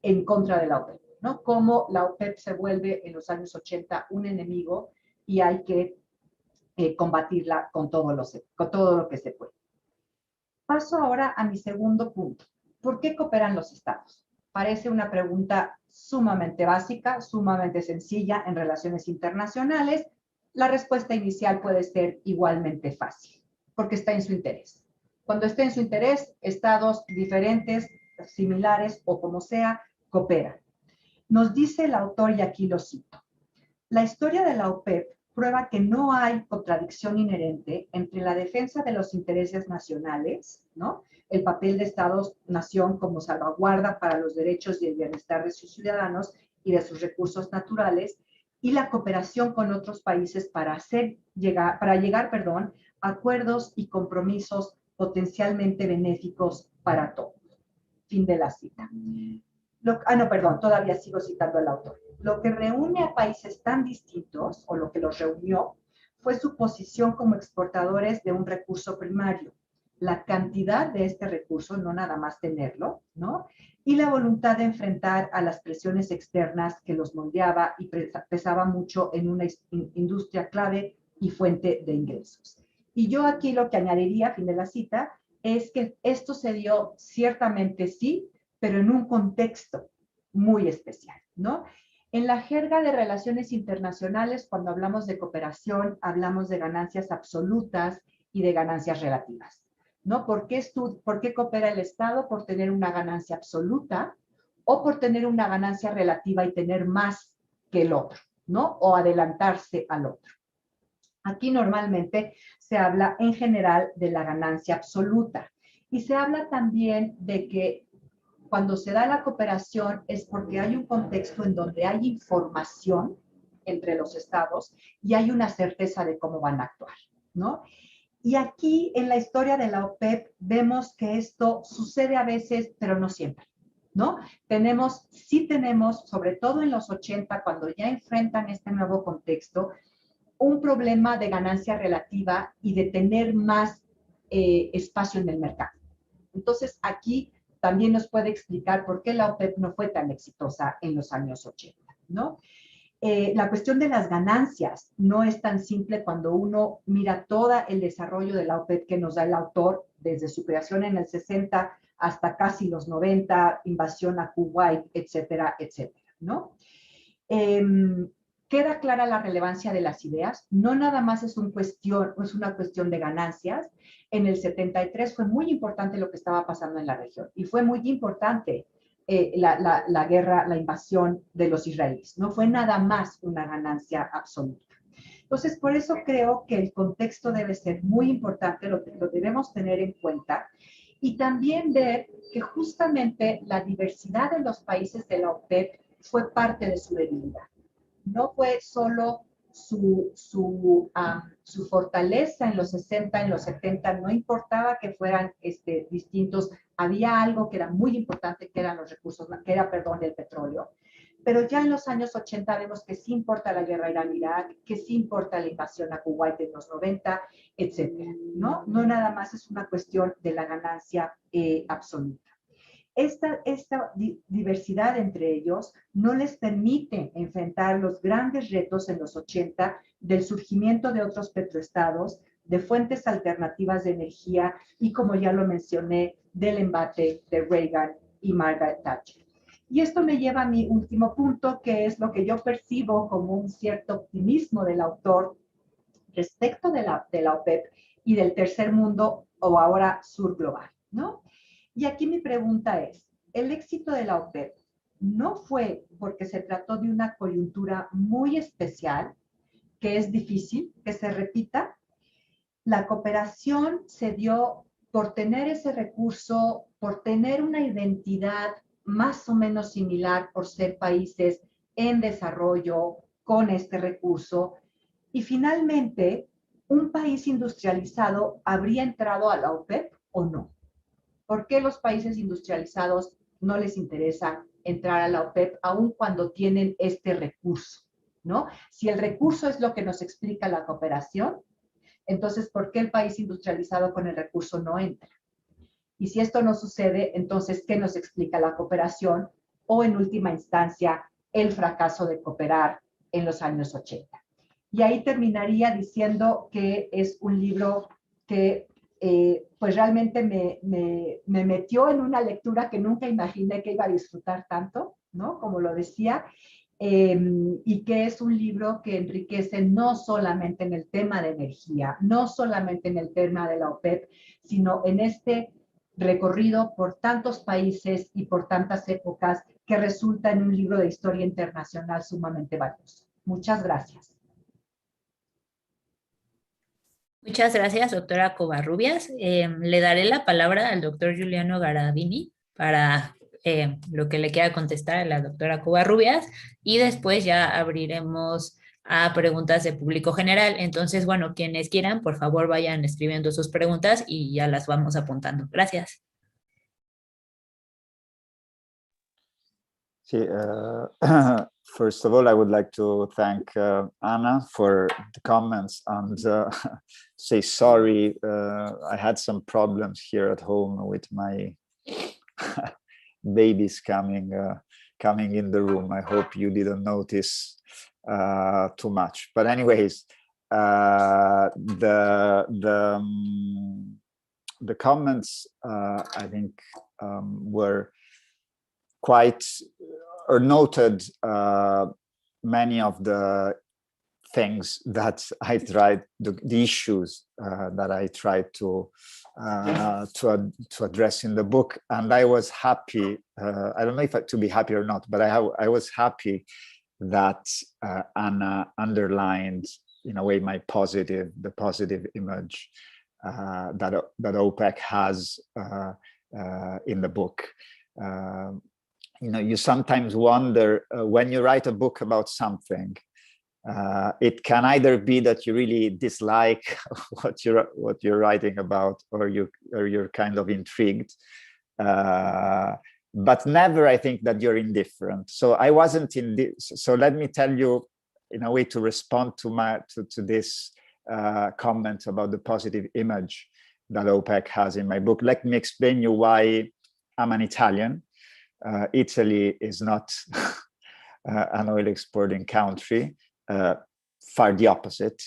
en contra de la OPEP, ¿no? Cómo la OPEP se vuelve en los años 80 un enemigo y hay que combatirla con todo lo que se puede. Paso ahora a mi segundo punto. ¿Por qué cooperan los estados? Parece una pregunta sumamente básica, sumamente sencilla en relaciones internacionales. La respuesta inicial puede ser igualmente fácil, porque está en su interés. Cuando esté en su interés, estados diferentes, similares o como sea, cooperan. Nos dice el autor, y aquí lo cito, la historia de la OPEP prueba que no hay contradicción inherente entre la defensa de los intereses nacionales, ¿no? El papel de Estados-nación como salvaguarda para los derechos y el bienestar de sus ciudadanos y de sus recursos naturales, y la cooperación con otros países para llegar a acuerdos y compromisos potencialmente benéficos para todos. Fin de la cita. Todavía sigo citando al autor. Lo que reúne a países tan distintos, o lo que los reunió, fue su posición como exportadores de un recurso primario, la cantidad de este recurso, no nada más tenerlo, ¿no? Y la voluntad de enfrentar a las presiones externas que los moldeaba y pesaba mucho en una industria clave y fuente de ingresos. Y yo aquí lo que añadiría, a fin de la cita, es que esto se dio ciertamente sí, pero en un contexto muy especial, ¿no? En la jerga de relaciones internacionales, cuando hablamos de cooperación, hablamos de ganancias absolutas y de ganancias relativas, ¿no? ¿Por qué coopera el Estado? Por tener una ganancia absoluta o por tener una ganancia relativa y tener más que el otro, ¿no? O adelantarse al otro. Aquí normalmente se habla en general de la ganancia absoluta y se habla también de que cuando se da la cooperación es porque hay un contexto en donde hay información entre los estados y hay una certeza de cómo van a actuar, ¿no? Y aquí en la historia de la OPEP vemos que esto sucede a veces, pero no siempre, ¿no? Sí tenemos, sobre todo en los 80, cuando ya enfrentan este nuevo contexto, un problema de ganancia relativa y de tener más espacio en el mercado. Entonces, aquí también nos puede explicar por qué la OPEP no fue tan exitosa en los años 80, ¿no? La cuestión de las ganancias no es tan simple cuando uno mira todo el desarrollo de la OPEP que nos da el autor, desde su creación en el 60 hasta casi los 90, invasión a Kuwait, etcétera, etcétera. ¿no? Queda clara la relevancia de las ideas, no nada más es una cuestión de ganancias. En el 73 fue muy importante lo que estaba pasando en la región y fue muy importante la guerra, la invasión de los israelíes. No fue nada más una ganancia absoluta. Entonces, por eso creo que el contexto debe ser muy importante, lo debemos tener en cuenta y también ver que justamente la diversidad de los países de la OPEP fue parte de su debilidad. No fue solo su fortaleza en los 60, en los 70, no importaba que fueran distintos, había algo que era muy importante, que eran los recursos, que era, perdón, el petróleo. Pero ya en los años 80 vemos que sí importa la guerra Irán-Irak, que sí importa la invasión a Kuwait en los 90, etcétera, ¿no? No nada más es una cuestión de la ganancia absoluta. Esta diversidad entre ellos no les permite enfrentar los grandes retos en los 80 del surgimiento de otros petroestados, de fuentes alternativas de energía y, como ya lo mencioné, del embate de Reagan y Margaret Thatcher. Y esto me lleva a mi último punto, que es lo que yo percibo como un cierto optimismo del autor respecto de la OPEP y del tercer mundo o ahora sur global, ¿no? Y aquí mi pregunta es, ¿el éxito de la OPEP no fue porque se trató de una coyuntura muy especial, que es difícil que se repita? La cooperación se dio por tener ese recurso, por tener una identidad más o menos similar, por ser países en desarrollo con este recurso. Y finalmente, ¿un país industrializado habría entrado a la OPEP o no? ¿Por qué los países industrializados no les interesa entrar a la OPEP aun cuando tienen este recurso, ¿no? Si el recurso es lo que nos explica la cooperación, entonces, ¿por qué el país industrializado con el recurso no entra? Y si esto no sucede, entonces, ¿qué nos explica la cooperación? O, en última instancia, el fracaso de cooperar en los años 80. Y ahí terminaría diciendo que es un libro que pues realmente me metió en una lectura que nunca imaginé que iba a disfrutar tanto, ¿no? Como lo decía, y que es un libro que enriquece no solamente en el tema de energía, no solamente en el tema de la OPEP, sino en este recorrido por tantos países y por tantas épocas que resulta en un libro de historia internacional sumamente valioso. Muchas gracias. Muchas gracias, doctora Covarrubias. Le daré la palabra al doctor Giuliano Garavini para lo que le quiera contestar a la doctora Covarrubias y después ya abriremos a preguntas de público general. Entonces, bueno, quienes quieran, por favor, vayan escribiendo sus preguntas y ya las vamos apuntando. Gracias. Sí, first of all, I would like to thank Anna for the comments and say sorry. I had some problems here at home with my babies coming in the room. I hope you didn't notice too much. But anyways, the comments I think were quite or noted many of the things that I tried, the issues that I tried to address in the book, and I was happy. I don't know if to be happy or not, but I was happy that Anna underlined, in a way, the positive image that OPEC has in the book. You sometimes wonder when you write a book about something, it can either be that you really dislike what you're writing about, or you're kind of intrigued, but never, I think, that you're indifferent. So I wasn't in this. So let me tell you, in a way, to respond to this comment about the positive image that OPEC has in my book. Let me explain you why I'm an Italian. Italy is not an oil exporting country. Far the opposite.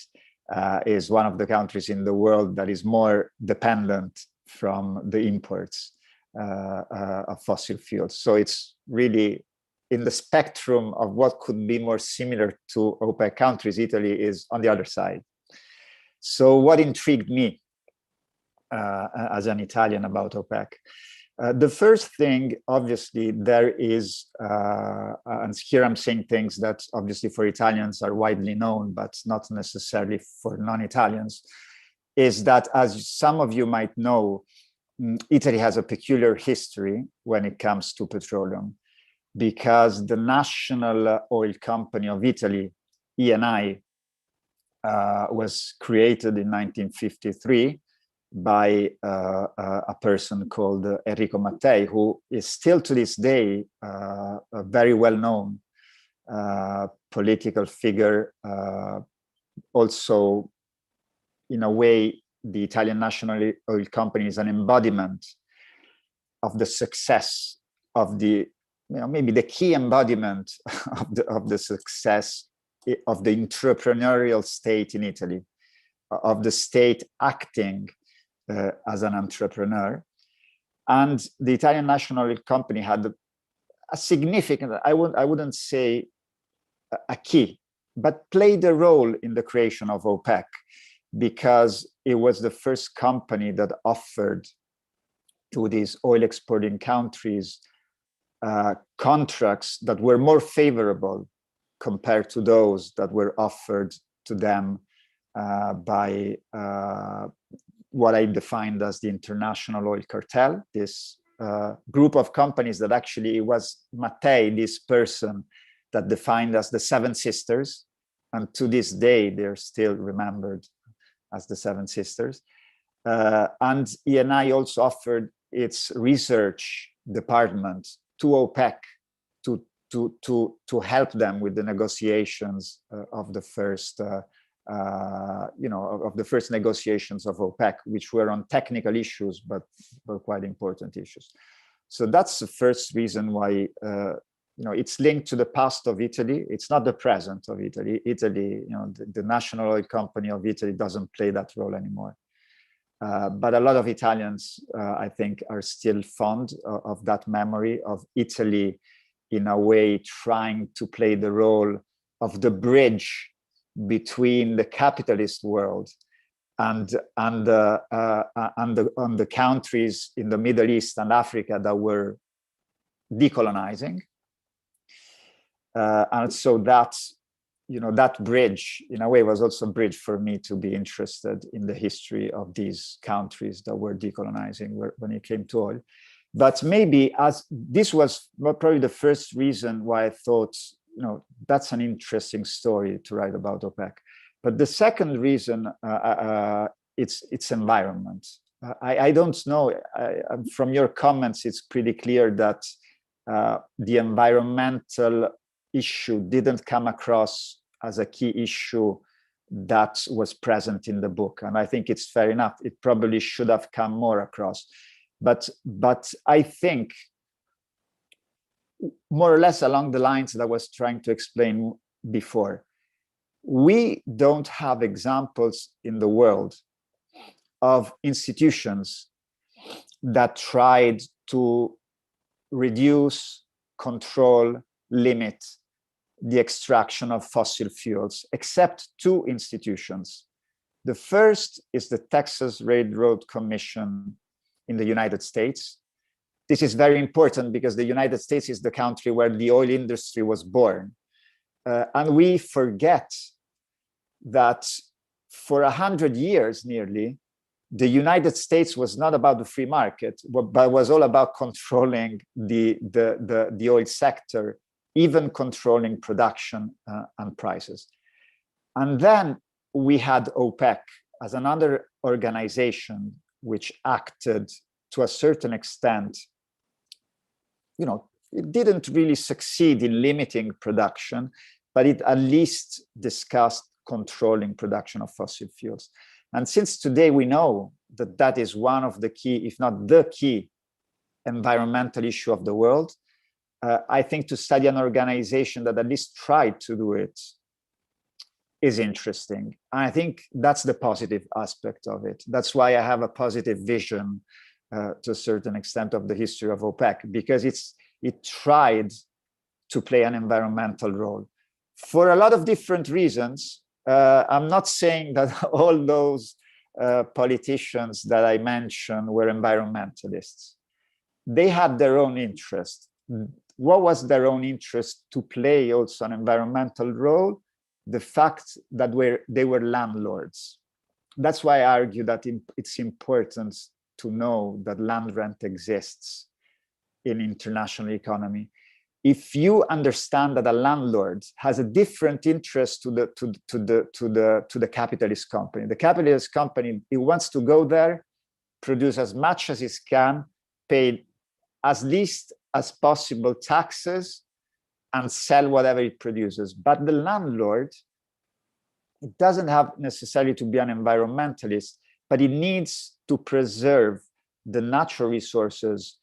Is one of the countries in the world that is more dependent from the imports of fossil fuels. So it's really in the spectrum of what could be more similar to OPEC countries, Italy is on the other side. So what intrigued me as an Italian about OPEC? The first thing, obviously, there is, and here I'm saying things that obviously for Italians are widely known, but not necessarily for non-Italians, is that, as some of you might know, Italy has a peculiar history when it comes to petroleum, because the national oil company of Italy, Eni, was created in 1953 by a person called Enrico Mattei, who is still to this day a very well-known political figure. Also, in a way, the Italian National Oil Company is an embodiment of the success of the, maybe the key embodiment of the success of the entrepreneurial state in Italy, of the state acting as an entrepreneur. And the Italian National Oil Company had a significant, I wouldn't say a key, but played a role in the creation of OPEC, because it was the first company that offered to these oil exporting countries contracts that were more favorable compared to those that were offered to them by what I defined as the International Oil Cartel, this group of companies that actually, it was Mattei, this person, that defined as the Seven Sisters, and to this day they're still remembered as the Seven Sisters. And Eni also offered its research department to OPEC to help them with the negotiations of the first, of the first negotiations of OPEC, which were on technical issues, but were quite important issues. So that's the first reason why it's linked to the past of Italy. It's not the present of Italy. Italy, the National Oil Company of Italy doesn't play that role anymore. But a lot of Italians, I think, are still fond of that memory of Italy, in a way, trying to play the role of the bridge between the capitalist world and the countries in the Middle East and Africa that were decolonizing. And so that's, that bridge, in a way, was also a bridge for me to be interested in the history of these countries that were decolonizing when it came to oil. But maybe as this was probably the first reason why I thought, that's an interesting story to write about OPEC. But the second reason, it's environment. I don't know, from your comments, it's pretty clear that the environmental issue didn't come across as a key issue that was present in the book. And I think it's fair enough. It probably should have come more across. But I think, more or less along the lines that I was trying to explain before, we don't have examples in the world of institutions that tried to reduce, control, limit the extraction of fossil fuels, except two institutions. The first is the Texas Railroad Commission in the United States. This is very important because the United States is the country where the oil industry was born. And we forget that for 100 years nearly, the United States was not about the free market, but was all about controlling the oil sector, even controlling production and prices. And then we had OPEC as another organization which acted to a certain extent. It didn't really succeed in limiting production, but it at least discussed controlling production of fossil fuels. And since today we know that that is one of the key, if not the key, environmental issue of the world, I think to study an organization that at least tried to do it is interesting. I think that's the positive aspect of it. That's why I have a positive vision to a certain extent of the history of OPEC, because it tried to play an environmental role for a lot of different reasons. I'm not saying that all those politicians that I mentioned were environmentalists. They had their own interest. What was their own interest to play also an environmental role? The fact that they were landlords. That's why I argue that it's important to know that land rent exists in international economy. If you understand that a landlord has a different interest to the capitalist company, the capitalist company, it wants to go there, produce as much as it can, pay as least as possible taxes, and sell whatever it produces. But the landlord, it doesn't have necessarily to be an environmentalist, but it needs to preserve the natural resources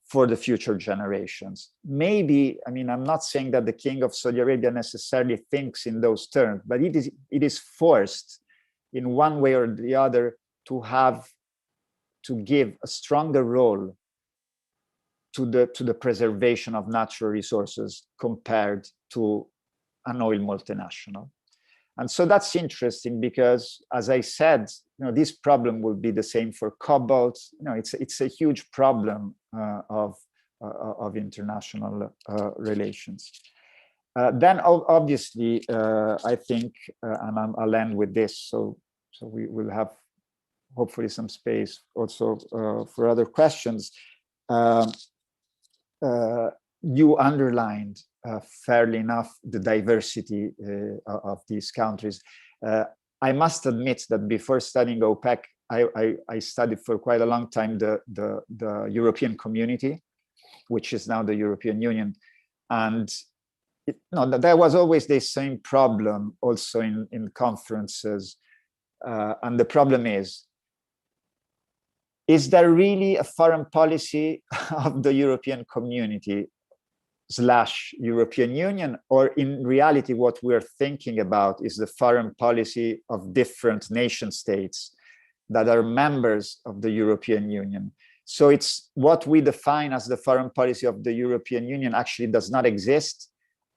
for the future generations. Maybe, I mean, I'm not saying that the king of Saudi Arabia necessarily thinks in those terms, but it is forced in one way or the other to give a stronger role to the preservation of natural resources compared to an oil multinational. And so that's interesting because, as I said, this problem will be the same for cobalt. It's a huge problem of international relations. Then obviously, I think, and I'll end with this, so we will have hopefully some space also for other questions. You underlined fairly enough the diversity of these countries. I must admit that before studying OPEC, I studied for quite a long time the European Community, which is now the European Union. And there was always the same problem also in conferences. And the problem is there really a foreign policy of the European Community / European Union, or in reality what we're thinking about is the foreign policy of different nation states that are members of the European Union? So it's what we define as the foreign policy of the European Union actually does not exist,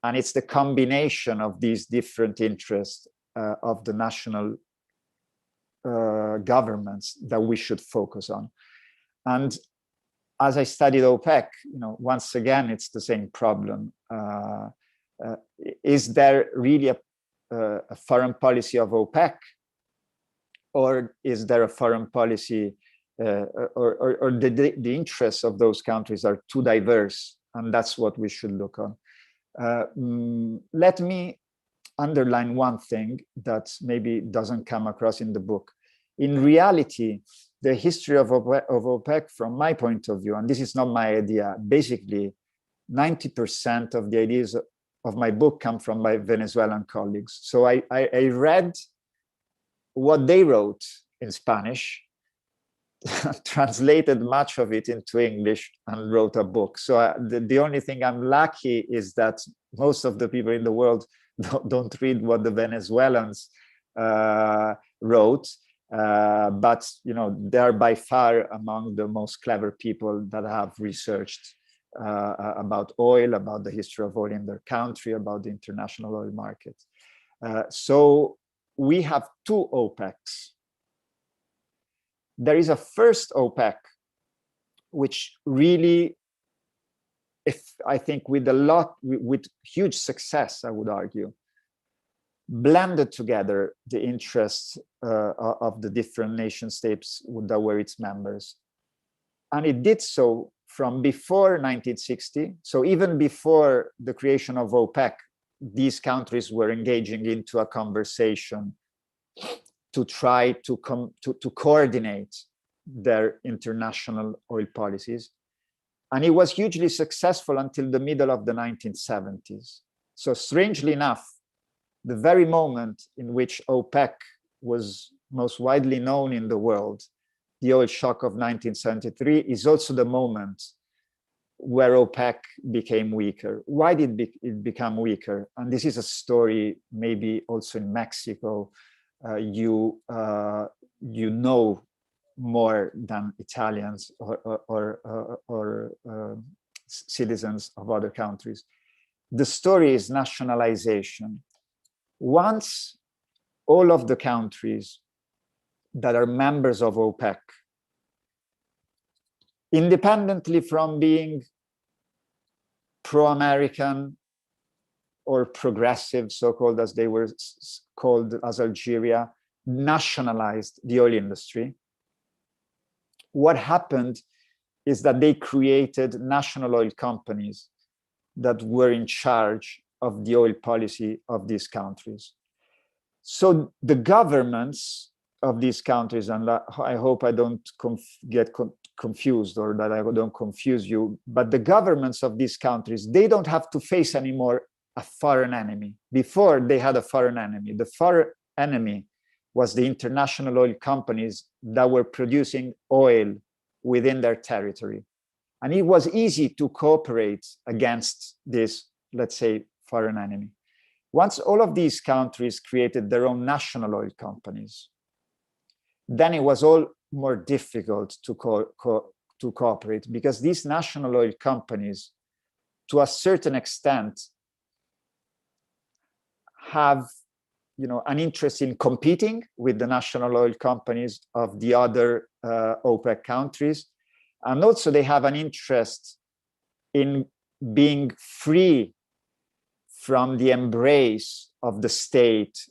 and it's the combination of these different interests of the national governments that we should focus on. And as I studied OPEC, once again, it's the same problem. Is there really a foreign policy of OPEC, or is there a foreign policy, or the interests of those countries are too diverse, and that's what we should look on. Let me underline one thing that maybe doesn't come across in the book. In reality, the history of OPEC, from my point of view, and this is not my idea, basically 90% of the ideas of my book come from my Venezuelan colleagues. So I read what they wrote in Spanish, translated much of it into English, and wrote a book. So the only thing I'm lucky is that most of the people in the world don't read what the Venezuelans wrote. But they are by far among the most clever people that have researched about oil, about the history of oil in their country, about the international oil market. So we have two OPECs. There is a first OPEC, which really, I think with huge success, I would argue, blended together the interests of the different nation states that were its members. And it did so from before 1960. So even before the creation of OPEC, these countries were engaging into a conversation to try to coordinate their international oil policies. And it was hugely successful until the middle of the 1970s. So strangely enough, the very moment in which OPEC was most widely known in the world, the oil shock of 1973, is also the moment where OPEC became weaker. Why did it become weaker? And this is a story maybe also in Mexico. You know more than Italians or citizens of other countries. the story is nationalization. Once all of the countries that are members of OPEC, independently from being pro-American or progressive, so-called, as they were called as Algeria, nationalized the oil industry, what happened is that they created national oil companies that were in charge of the oil policy of these countries. So the governments of these countries, and I hope I don't get confused, or that I don't confuse you, but the governments of these countries, they don't have to face anymore a foreign enemy. Before, they had a foreign enemy. The foreign enemy was the international oil companies that were producing oil within their territory. And it was easy to cooperate against this, let's say, foreign enemy. Once all of these countries created their own national oil companies, then it was all more difficult to cooperate, because these national oil companies, to a certain extent, have, you know, an interest in competing with the national oil companies of the other OPEC countries. And also they have an interest in being free from the embrace of the state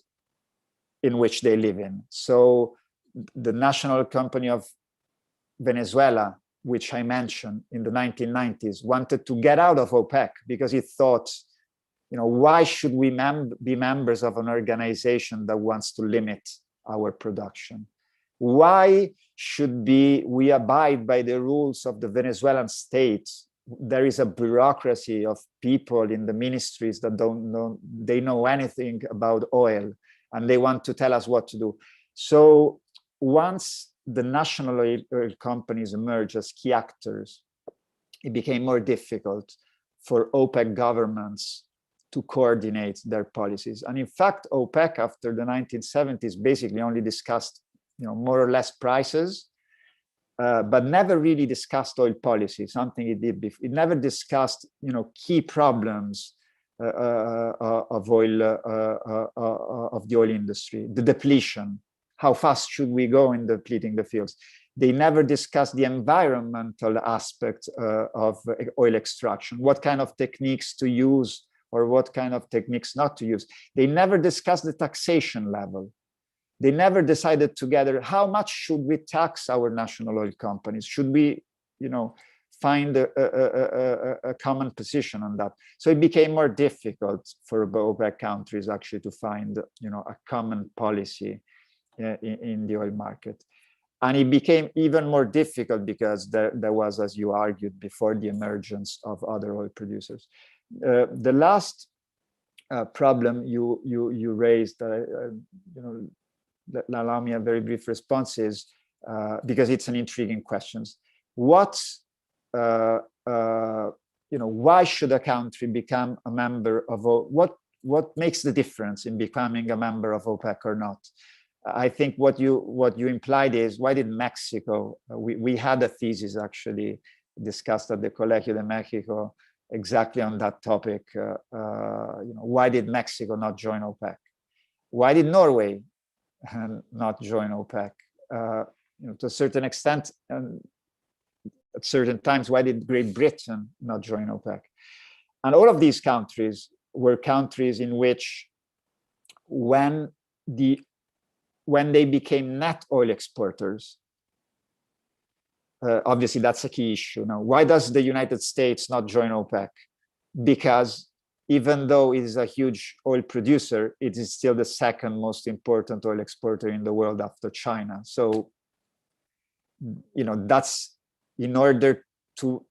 in which they live in. So the national company of Venezuela, which I mentioned in the 1990s, wanted to get out of OPEC because it thought, you know, why should we be members of an organization that wants to limit our production? Why should we abide by the rules of the Venezuelan state? There is a bureaucracy of people in the ministries that they know anything about oil, and they want to tell us what to do. So once the national oil companies emerged as key actors, it became more difficult for OPEC governments to coordinate their policies. And in fact, OPEC after the 1970s basically only discussed, you know, more or less prices, but never really discussed oil policy, something it did before. It never discussed, you know, key problems of oil, of the oil industry, the depletion. How fast should we go in depleting the fields? They never discussed the environmental aspect of oil extraction, what kind of techniques to use or what kind of techniques not to use. They never discussed the taxation level. They never decided together, how much should we tax our national oil companies? Should we, you know, find a common position on that? So it became more difficult for OPEC countries actually to find, you know, a common policy in the oil market. And it became even more difficult because there was, as you argued before, the emergence of other oil producers. The last problem you raised, you know, allow me a very brief response, is because it's an intriguing question. What, you know, why should a country become a member of what makes the difference in becoming a member of OPEC or not? I think what you implied is, why did Mexico? We had a thesis actually discussed at the Colegio de Mexico exactly on that topic. You know, why did Mexico not join OPEC? Why did Norway not join OPEC? You know, to a certain extent, and at certain times, why did Great Britain not join OPEC? And all of these countries were countries in which, when they became net oil exporters, obviously that's a key issue. Now, why does the United States not join OPEC? Because even though it is a huge oil producer, it is still the second most important oil exporter in the world after China. So, you know, that's in order to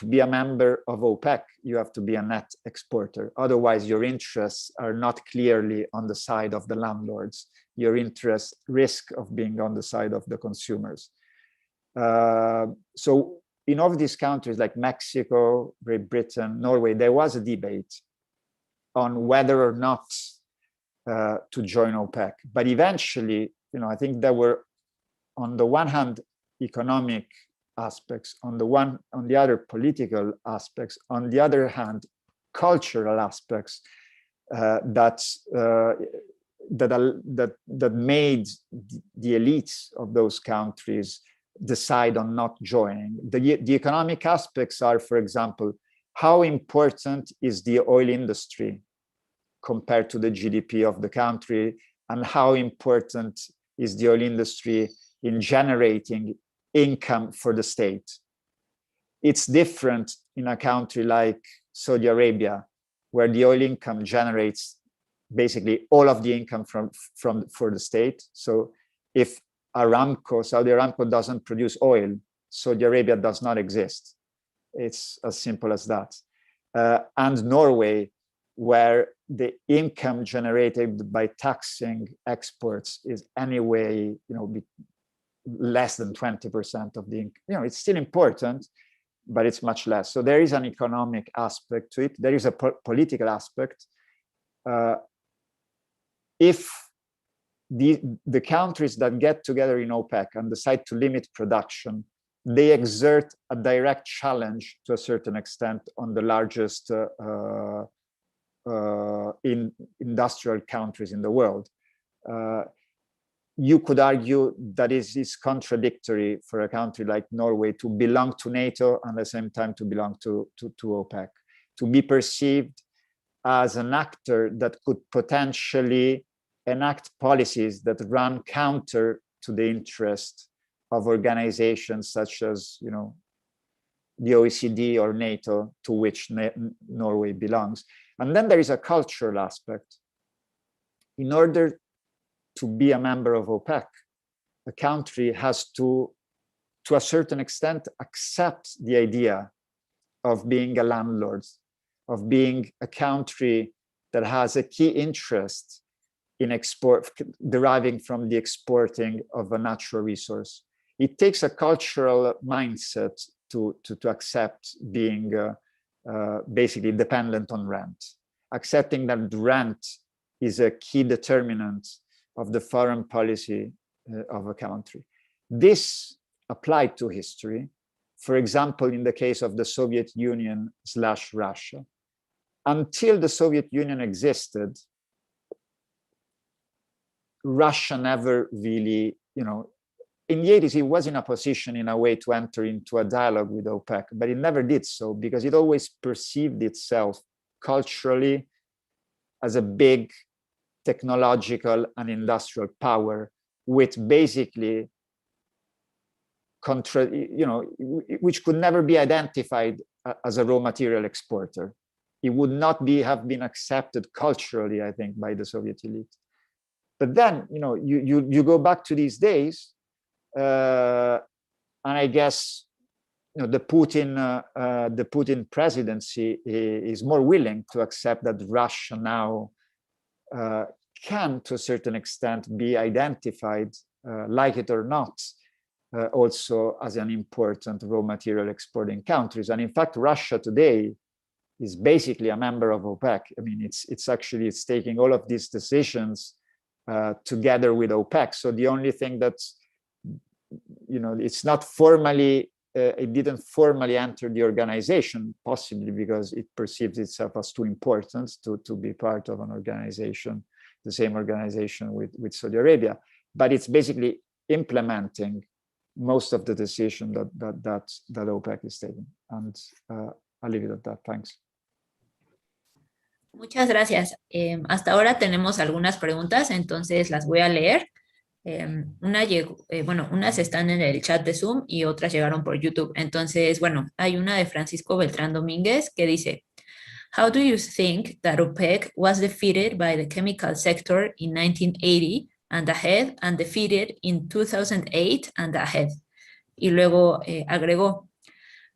be a member of OPEC, you have to be a net exporter. Otherwise, your interests are not clearly on the side of the landlords. Your interests risk of being on the side of the consumers. So in all of these countries like Mexico, Great Britain, Norway, there was a debate on whether or not to join OPEC. But eventually, you know, I think there were, on the one hand, economic aspects, on the other political aspects, on the other hand, cultural aspects that made the elites of those countries decide on not joining. The economic aspects are, for example, how important is the oil industry compared to the GDP of the country, and how important is the oil industry in generating income for the state. It's different in a country like Saudi Arabia, where the oil income generates basically all of the income for the state. So if Saudi Aramco doesn't produce oil, Saudi Arabia does not exist. It's as simple as that. And Norway, where the income generated by taxing exports is anyway, less than 20% of the income. It's still important, but it's much less. So there is an economic aspect to it. There is a political aspect. If the countries that get together in OPEC and decide to limit production, they exert a direct challenge to a certain extent on the largest industrial countries in the world. You could argue that it is contradictory for a country like Norway to belong to NATO and at the same time to belong to OPEC, to be perceived as an actor that could potentially enact policies that run counter to the interest of organizations such as, the OECD or NATO, to which Norway belongs. And then there is a cultural aspect. In order to be a member of OPEC, a country has to a certain extent, accept the idea of being a landlord, of being a country that has a key interest in export, deriving from the exporting of a natural resource. It takes a cultural mindset to accept being basically dependent on rent, accepting that rent is a key determinant of the foreign policy of a country. This applied to history. For example, in the case of the Soviet Union / Russia, until the Soviet Union existed, Russia never really, in the 80s, it was in a position in a way to enter into a dialogue with OPEC, but it never did so because it always perceived itself culturally as a big technological and industrial power with basically which could never be identified as a raw material exporter. It would not have been accepted culturally, I think, by the Soviet elite. But then, you go back to these days, and I guess the Putin presidency is more willing to accept that Russia now can, to a certain extent, be identified, like it or not, also as an important raw material exporting countries. And in fact, Russia today is basically a member of OPEC. I mean, it's taking all of these decisions together with OPEC. So the only thing that's, it's not formally, it didn't formally enter the organization, possibly because it perceives itself as too important to be part of an organization, the same organization with Saudi Arabia. But it's basically implementing most of the decision that OPEC is taking. And I'll leave it at that. Thanks. Muchas gracias. Hasta ahora tenemos algunas preguntas, entonces las voy a leer. Unas están en el chat de Zoom y otras llegaron por YouTube. Entonces, hay una de Francisco Beltrán Domínguez que dice, how do you think that OPEC was defeated by the chemical sector in 1980 and ahead and defeated in 2008 and ahead? Y luego agregó,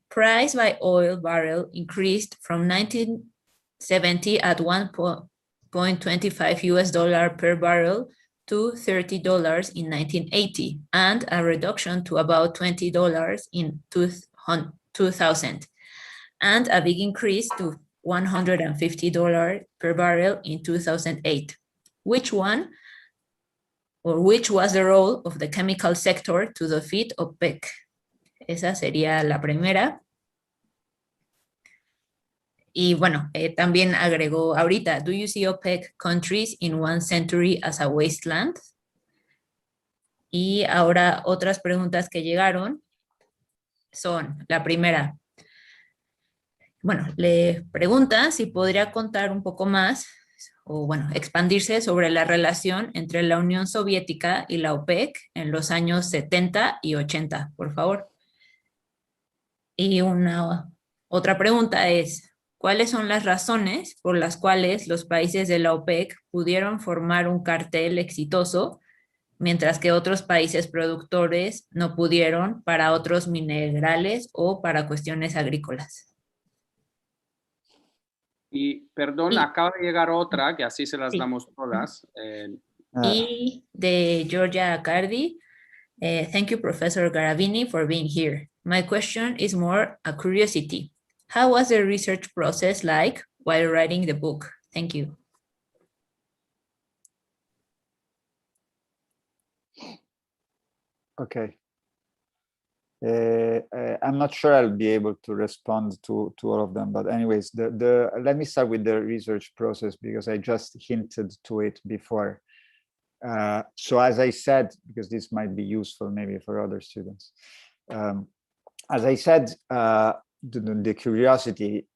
price by oil barrel increased from 1970 at $1.25 per barrel to $30 in 1980, and a reduction to about $20 in 2000, and a big increase to $150 per barrel in 2008. Which was the role of the chemical sector to defeat OPEC? Esa sería la primera. Y bueno, también agregó ahorita, do you see OPEC countries in 1 century as a wasteland? Y ahora otras preguntas que llegaron son, la primera, bueno, le pregunta si podría contar un poco más, o bueno, expandirse sobre la relación entre la Unión Soviética y la OPEC en los años 70 y 80, por favor. Y una otra pregunta es, ¿cuáles son las razones por las cuales los países de la OPEC pudieron formar un cartel exitoso, mientras que otros países productores no pudieron para otros minerales o para cuestiones agrícolas? Y perdón, Sí. acaba de llegar otra, que así se las Sí. damos todas. Y de Georgia Accardi, thank you, Professor Garavini, for being here. My question is more a curiosity. How was the research process like while writing the book? Thank you. Okay. I'm not sure I'll be able to respond to all of them, but anyways, let me start with the research process because I just hinted to it before. So as I said, because this might be useful maybe for other students, as I said, the curiosity,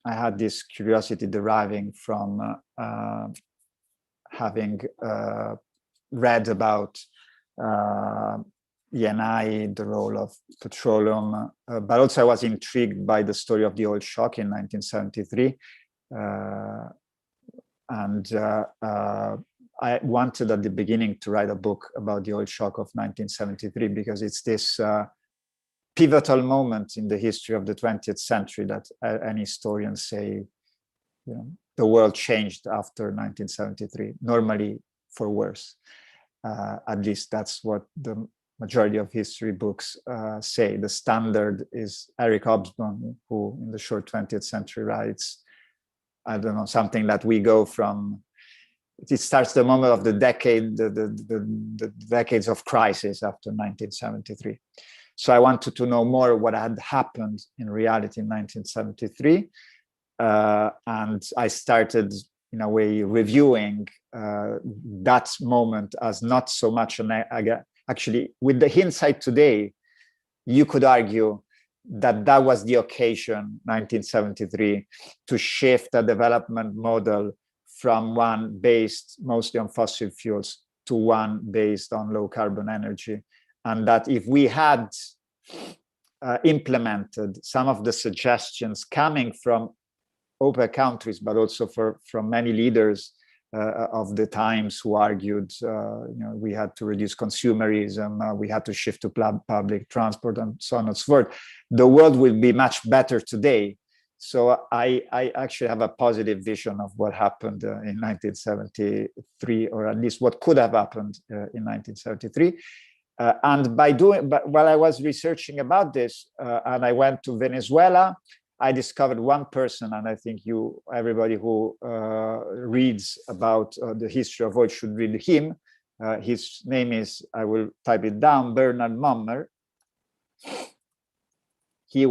I had this curiosity deriving from having read about ENI, the role of petroleum, but also I was intrigued by the story of the oil shock in 1973. I wanted at the beginning to write a book about the oil shock of 1973 because it's this pivotal moment in the history of the 20th century that any historian say, you know, the world changed after 1973, normally for worse. At least that's what the majority of history books say. The standard is Eric Hobsbawm, who in the short 20th century writes, I don't know, something that we go from, it starts the moment of the decade, the decades of crisis after 1973. So I wanted to know more what had happened in reality in 1973. And I started, in a way, reviewing that moment as not so much actually, with the hindsight today, you could argue that that was the occasion, 1973, to shift a development model from one based mostly on fossil fuels to one based on low carbon energy. And that if we had implemented some of the suggestions coming from OPEC countries, but also from many leaders of the times who argued, you know, we had to reduce consumerism, we had to shift to public transport, and so on and so forth, the world will be much better today. So I actually have a positive vision of what happened in 1973, or at least what could have happened in 1973. But while I was researching about this, and I went to Venezuela, I discovered one person, and I think everybody who reads about the history of oil should read him. His name is, I will type it down, Bernard Mommer. He's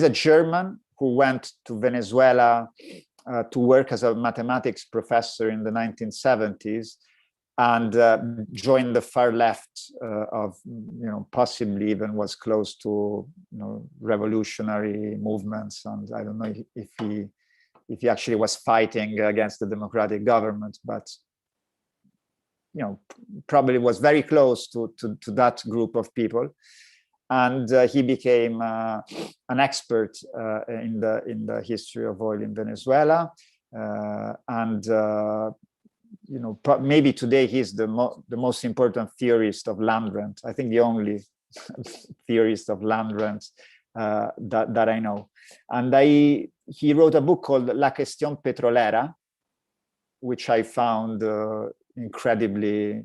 a German who went to Venezuela to work as a mathematics professor in the 1970s, and joined the far left of, you know, possibly even was close to, you know, revolutionary movements. And I don't know if he actually was fighting against the democratic government, but, you know, probably was very close to that group of people. And he became an expert in the history of oil in Venezuela. You know, maybe today he's the most important theorist of land rent. I think the only theorist of land rent that I know. And he wrote a book called La Cuestión Petrolera, which I found incredibly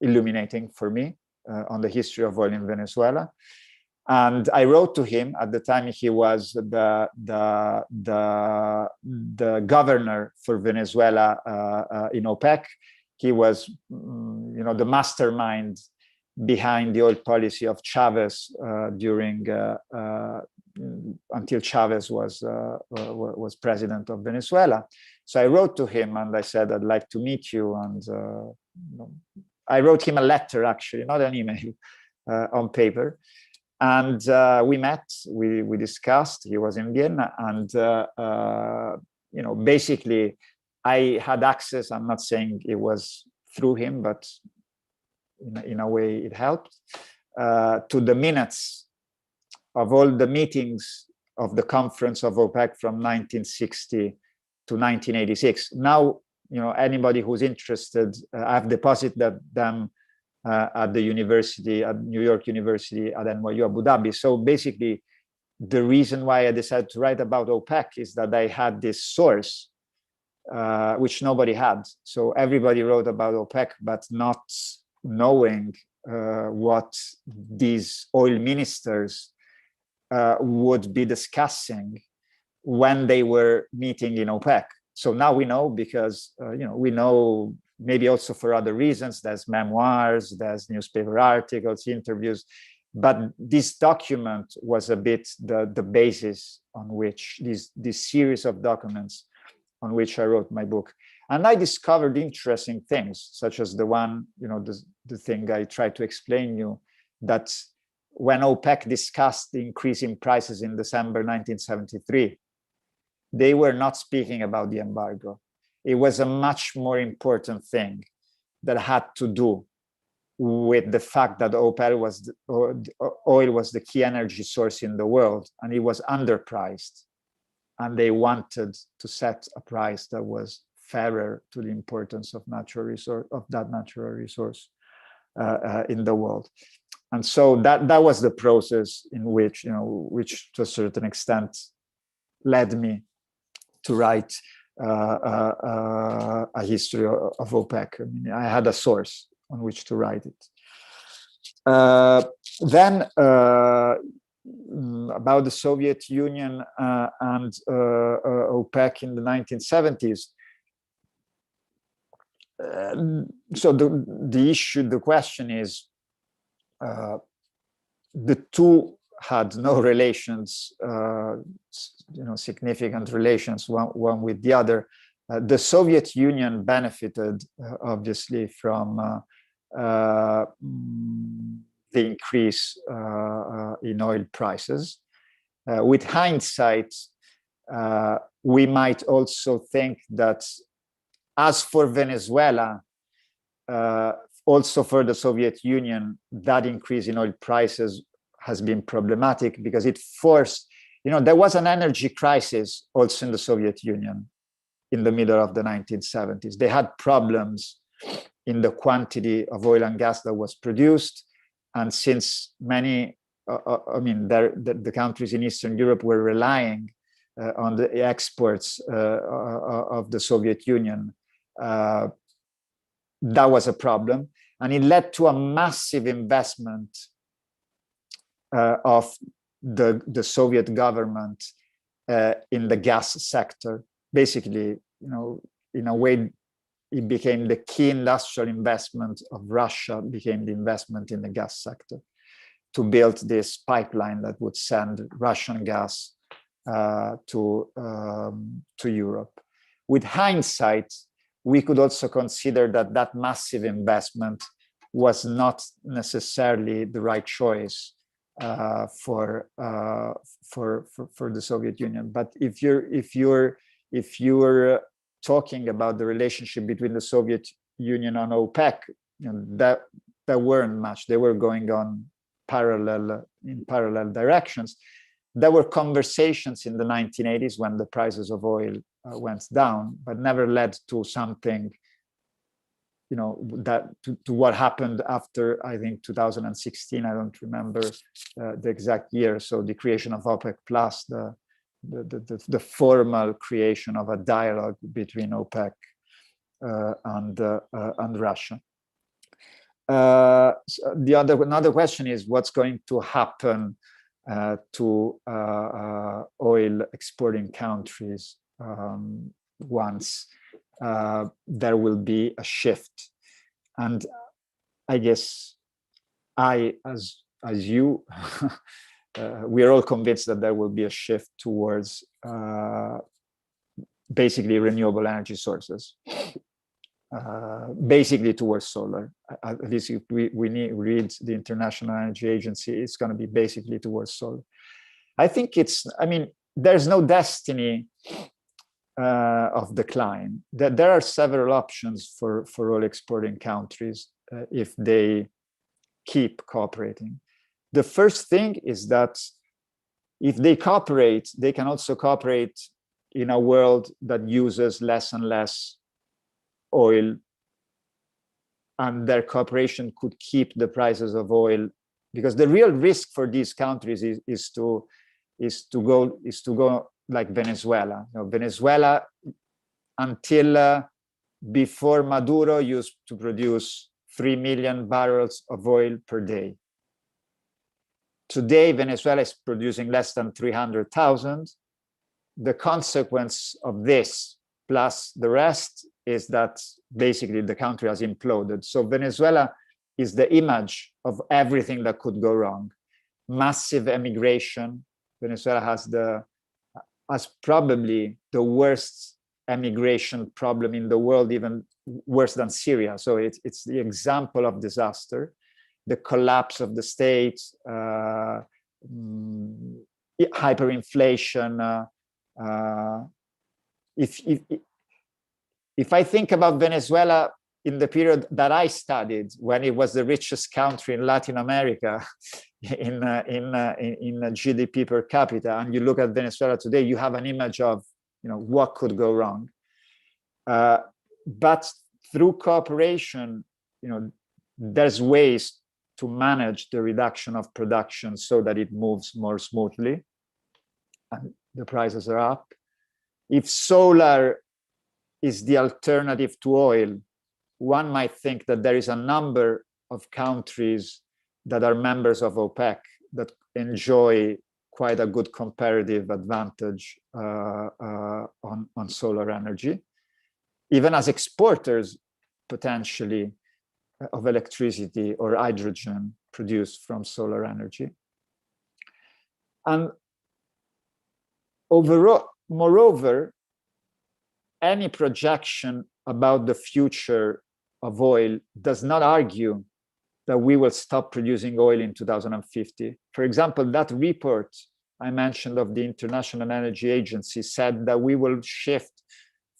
illuminating for me on the history of oil in Venezuela. And I wrote to him at the time. He was the governor for Venezuela in OPEC. he was, the mastermind behind the oil policy of Chavez until Chavez was president of Venezuela. So I wrote to him and I said, I'd like to meet you. And I wrote him a letter, actually, not an email, on paper. And we met, we discussed, he was in Vienna. And, basically, I had access, I'm not saying it was through him, but in a way it helped, to the minutes of all the meetings of the conference of OPEC from 1960 to 1986. Now, anybody who's interested, I've deposited them at the university, at New York University, at NYU Abu Dhabi. So basically, the reason why I decided to write about OPEC is that I had this source, which nobody had. So everybody wrote about OPEC, but not knowing what these oil ministers would be discussing when they were meeting in OPEC. So now we know because, we know maybe also for other reasons, there's memoirs, there's newspaper articles, interviews, but this document was a bit the basis on which this series of documents on which I wrote my book. And I discovered interesting things, such as the one, the thing I tried to explain you, that when OPEC discussed the increase in prices in December 1973, they were not speaking about the embargo. It was a much more important thing that had to do with the fact that oil was the key energy source in the world, and it was underpriced. And they wanted to set a price that was fairer to the importance of that natural resource in the world. And so that was the process in which, which to a certain extent led me to write a history of OPEC. I mean, I had a source on which to write it. Then about the Soviet Union and OPEC in the 1970s. So the question is, the two had no relations, significant relations one with the other. The Soviet Union benefited, obviously, from the increase in oil prices. With hindsight, we might also think that, as for Venezuela, also for the Soviet Union, that increase in oil prices has been problematic because it forced, there was an energy crisis also in the Soviet Union in the middle of the 1970s. They had problems in the quantity of oil and gas that was produced. And since many, the countries in Eastern Europe were relying on the exports of the Soviet Union, that was a problem. And it led to a massive investment of the Soviet government in the gas sector. Basically, in a way, it became the key industrial investment of Russia, became the investment in the gas sector to build this pipeline that would send Russian gas to Europe. With hindsight, we could also consider that massive investment was not necessarily the right choice for the Soviet Union. But if you're talking about the relationship between the Soviet Union and OPEC, that weren't much. They were going on in parallel directions. There were conversations in the 1980s when the prices of oil went down, but never led to something, to what happened after, I think, 2016. I don't remember the exact year. So the creation of OPEC Plus, the formal creation of a dialogue between OPEC and Russia. Another question is what's going to happen to oil exporting countries once there will be a shift. And I guess as you, we are all convinced that there will be a shift towards basically renewable energy sources, basically towards solar. At least if we read the International Energy Agency, it's going to be basically towards solar. I think I mean, there's no destiny of decline. There are several options for oil exporting countries if they keep cooperating. The first thing is that if they cooperate, they can also cooperate in a world that uses less and less oil, and their cooperation could keep the prices of oil, because the real risk for these countries is to go like Venezuela. You know, Venezuela, until before Maduro, used to produce 3 million barrels of oil per day. Today, Venezuela is producing less than 300,000. The consequence of this, plus the rest, is that basically the country has imploded. So Venezuela is the image of everything that could go wrong. Massive emigration. Venezuela has probably the worst emigration problem in the world, even worse than Syria. So it's the example of disaster. The collapse of the state, hyperinflation. If I think about Venezuela in the period that I studied, when it was the richest country in Latin America in GDP per capita, and you look at Venezuela today, you have an image of, you know, what could go wrong. But through cooperation, you know, there's ways to manage the reduction of production so that it moves more smoothly and the prices are up. If solar is the alternative to oil, one might think that there is a number of countries that are members of OPEC that enjoy quite a good comparative advantage on solar energy, even as exporters potentially of electricity or hydrogen produced from solar energy. And overall, moreover, any projection about the future of oil does not argue that we will stop producing oil in 2050. For example, that report I mentioned of the International Energy Agency said that we will shift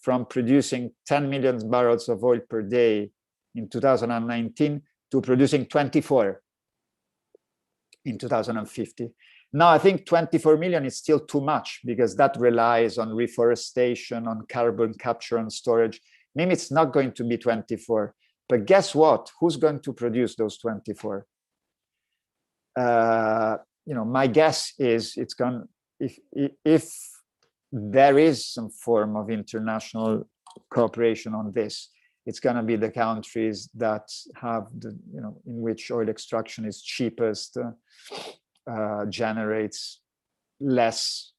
from producing 10 million barrels of oil per day in 2019 to producing 24 in 2050. Now, I think 24 million is still too much because that relies on reforestation, on carbon capture and storage. Maybe it's not going to be 24, but guess what? Who's going to produce those 24? You know, my guess is it's going, if there is some form of international cooperation on this, it's going to be the countries that have the, you know, in which oil extraction is cheapest, generates less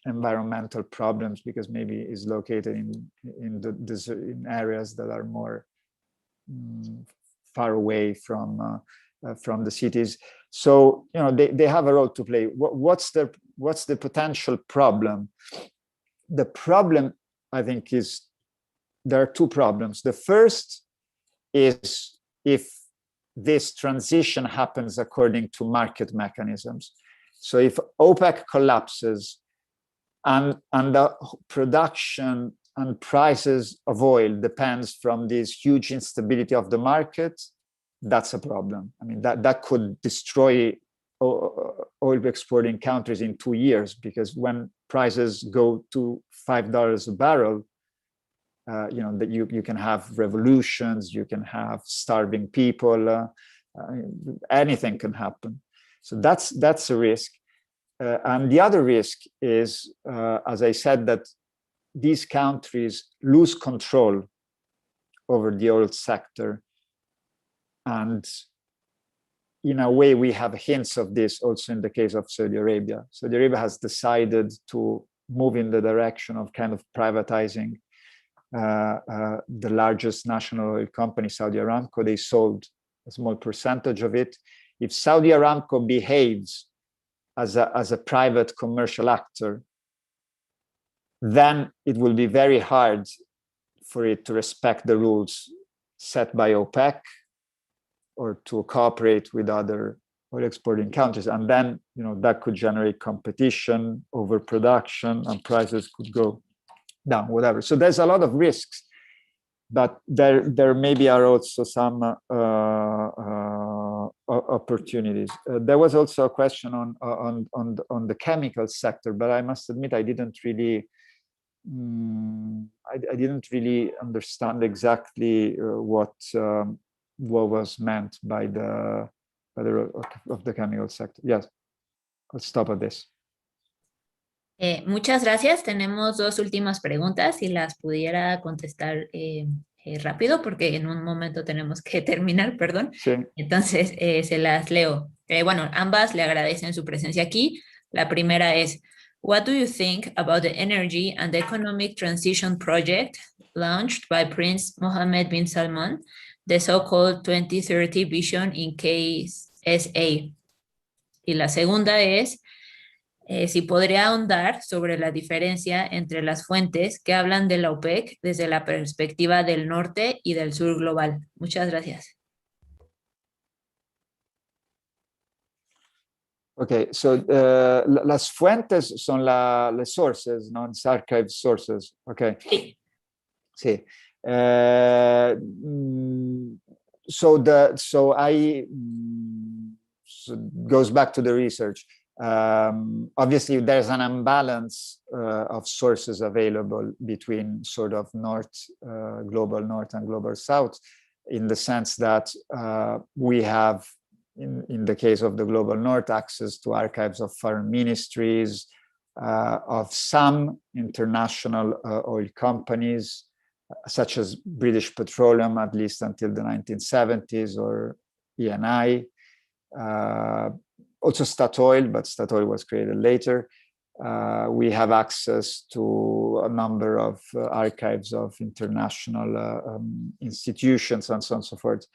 environmental problems because maybe is located in areas that are more far away from the cities. So, you know, they have a role to play. What's the potential problem? The problem, I think, is there are two problems. The first is if this transition happens according to market mechanisms. So if OPEC collapses and the production and prices of oil depends from this huge instability of the market, that's a problem. I mean, that could destroy oil exporting countries in 2 years, because when prices go to $5 a barrel, you know, that you can have revolutions, you can have starving people, anything can happen. So that's a risk. And the other risk is, as I said, that these countries lose control over the oil sector. And in a way, we have hints of this also in the case of Saudi Arabia. Saudi Arabia has decided to move in the direction of kind of privatizing the largest national oil company, Saudi Aramco. They sold a small percentage of it. If Saudi Aramco behaves as a private commercial actor, then it will be very hard for it to respect the rules set by OPEC or to cooperate with other oil exporting countries. And then, that could generate competition, overproduction, and prices could go down, whatever. So there's a lot of risks, but there maybe are also some opportunities. There was also a question on the chemical sector, but I must admit I didn't really I didn't really understand exactly what was meant by the of the chemical sector. Yes, I'll stop at this. Muchas gracias. Tenemos dos últimas preguntas, si las pudiera contestar rápido, porque en un momento tenemos que terminar, perdón. Sí. Entonces, se las leo. Bueno, ambas le agradecen su presencia aquí. La primera es, what do you think about the energy and economic transition project launched by Prince Mohammed bin Salman, the so-called 2030 vision in KSA? Y la segunda es, si podría ahondar sobre la diferencia entre las fuentes que hablan de la OPEC desde la perspectiva del norte y del sur global. Muchas gracias. Okay, so las fuentes son las sources, no? It's archive sources. Okay. Sí. Sí. So goes back to the research. Obviously, there's an imbalance of sources available between sort of global north and global south, in the sense that we have, in the case of the global north, access to archives of foreign ministries, of some international oil companies, such as British Petroleum, at least until the 1970s, or Eni. Also Statoil, but Statoil was created later. We have access to a number of archives of international institutions and so on and so forth.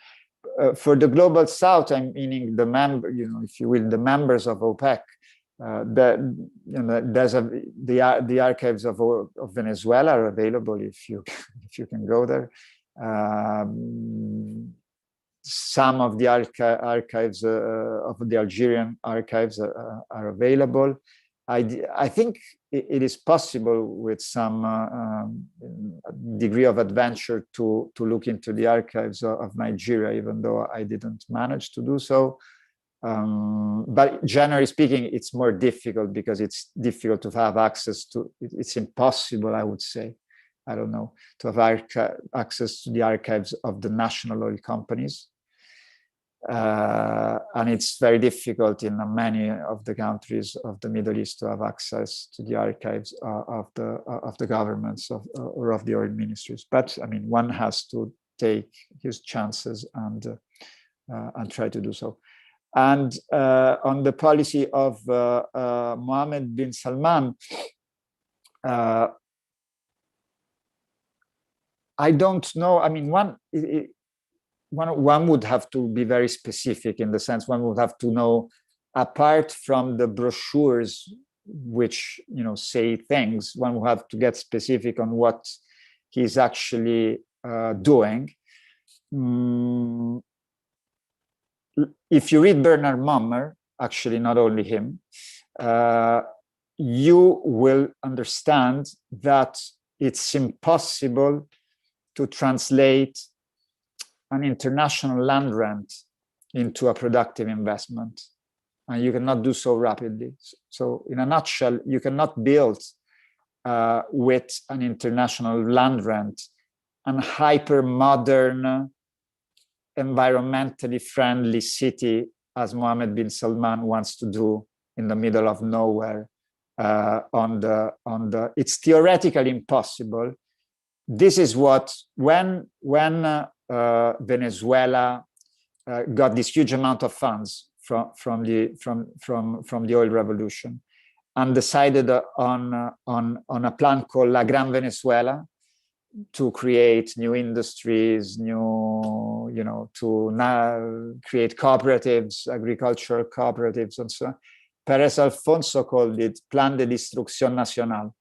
For the global south, I'm meaning the if you will, the members of OPEC. There's the archives of Venezuela are available if you can go there. Some of the archives of the Algerian archives are available. I think it is possible with some degree of adventure to look into the archives of Nigeria, even though I didn't manage to do so. But generally speaking, it's more difficult because it's difficult to have access to, it's impossible, I would say, I don't know, to have access to the archives of the national oil companies. And it's very difficult in many of the countries of the Middle East to have access to the archives of the governments or of the oil ministries. But I mean, one has to take his chances and try to do so. And on the policy of Mohammed bin Salman, I don't know. I mean, one would have to be very specific, in the sense one would have to know, apart from the brochures which say things, one would have to get specific on what he's actually doing. If you read Bernard Mommer, actually not only him, you will understand that it's impossible to translate an international land rent into a productive investment. And you cannot do so rapidly. So in a nutshell, you cannot build with an international land rent and hyper-modern, environmentally friendly city as Mohammed bin Salman wants to do in the middle of nowhere. It's theoretically impossible. This is what, when Venezuela got this huge amount of funds from the oil revolution, and decided on a plan called La Gran Venezuela, to create new industries, new, you know, to now create cooperatives, agricultural cooperatives, and so on. Pérez Alfonso called it Plan de Destrucción Nacional.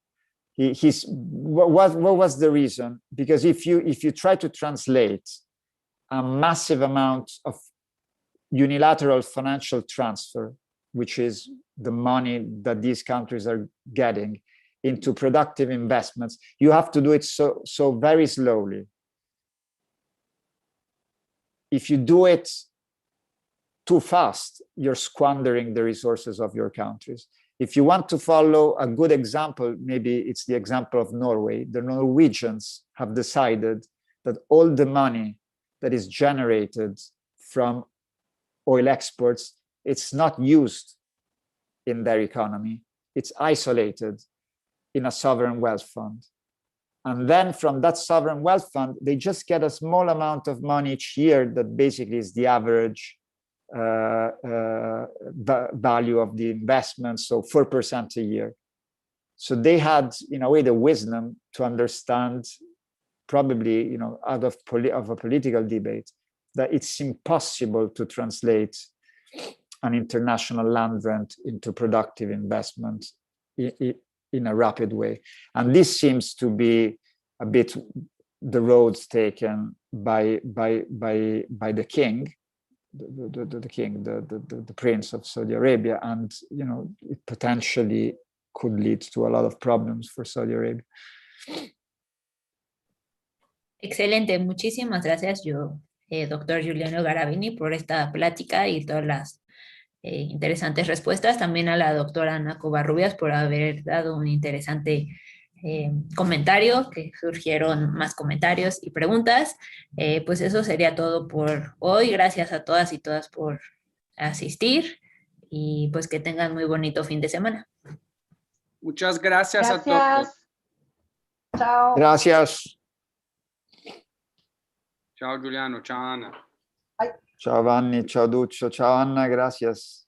What was the reason? Because if you try to translate a massive amount of unilateral financial transfer, which is the money that these countries are getting, into productive investments, you have to do it so very slowly. If you do it too fast, you're squandering the resources of your countries. If you want to follow a good example, maybe it's the example of Norway. The Norwegians have decided that all the money that is generated from oil exports, it's not used in their economy. It's isolated in a sovereign wealth fund. And then from that sovereign wealth fund, they just get a small amount of money each year that basically is the average value of the investment, so 4% a year. So they had, in a way, the wisdom to understand, probably, you know, out of a political debate, that it's impossible to translate an international land rent into productive investment in a rapid way. And this seems to be a bit the roads taken by the king, the prince of Saudi Arabia, and, you know, it potentially could lead to a lot of problems for Saudi Arabia. Excelente, muchísimas gracias, doctor Giuliano Garavini, por esta plática y todas las interesantes respuestas. También a la doctora Ana Covarrubias por haber dado un interesante comentario, que surgieron más comentarios y preguntas. Pues eso sería todo por hoy. Gracias a todas y todas por asistir y pues que tengan muy bonito fin de semana. Muchas gracias a todos. Gracias. Chao. Gracias. Ciao Giuliano, ciao Anna. Ciao Vanni, ciao Duccio, ciao Anna, gracias.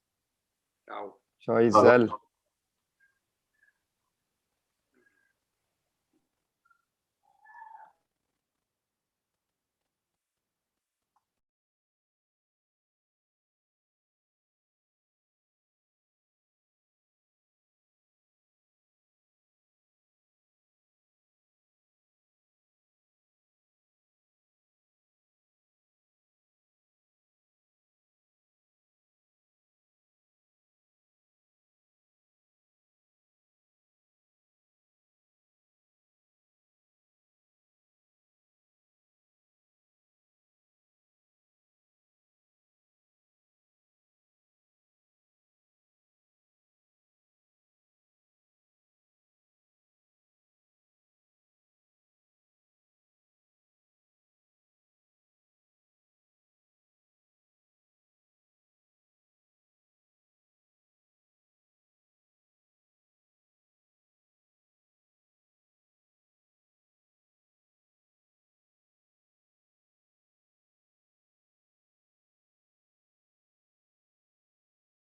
Ciao. Ciao Isel.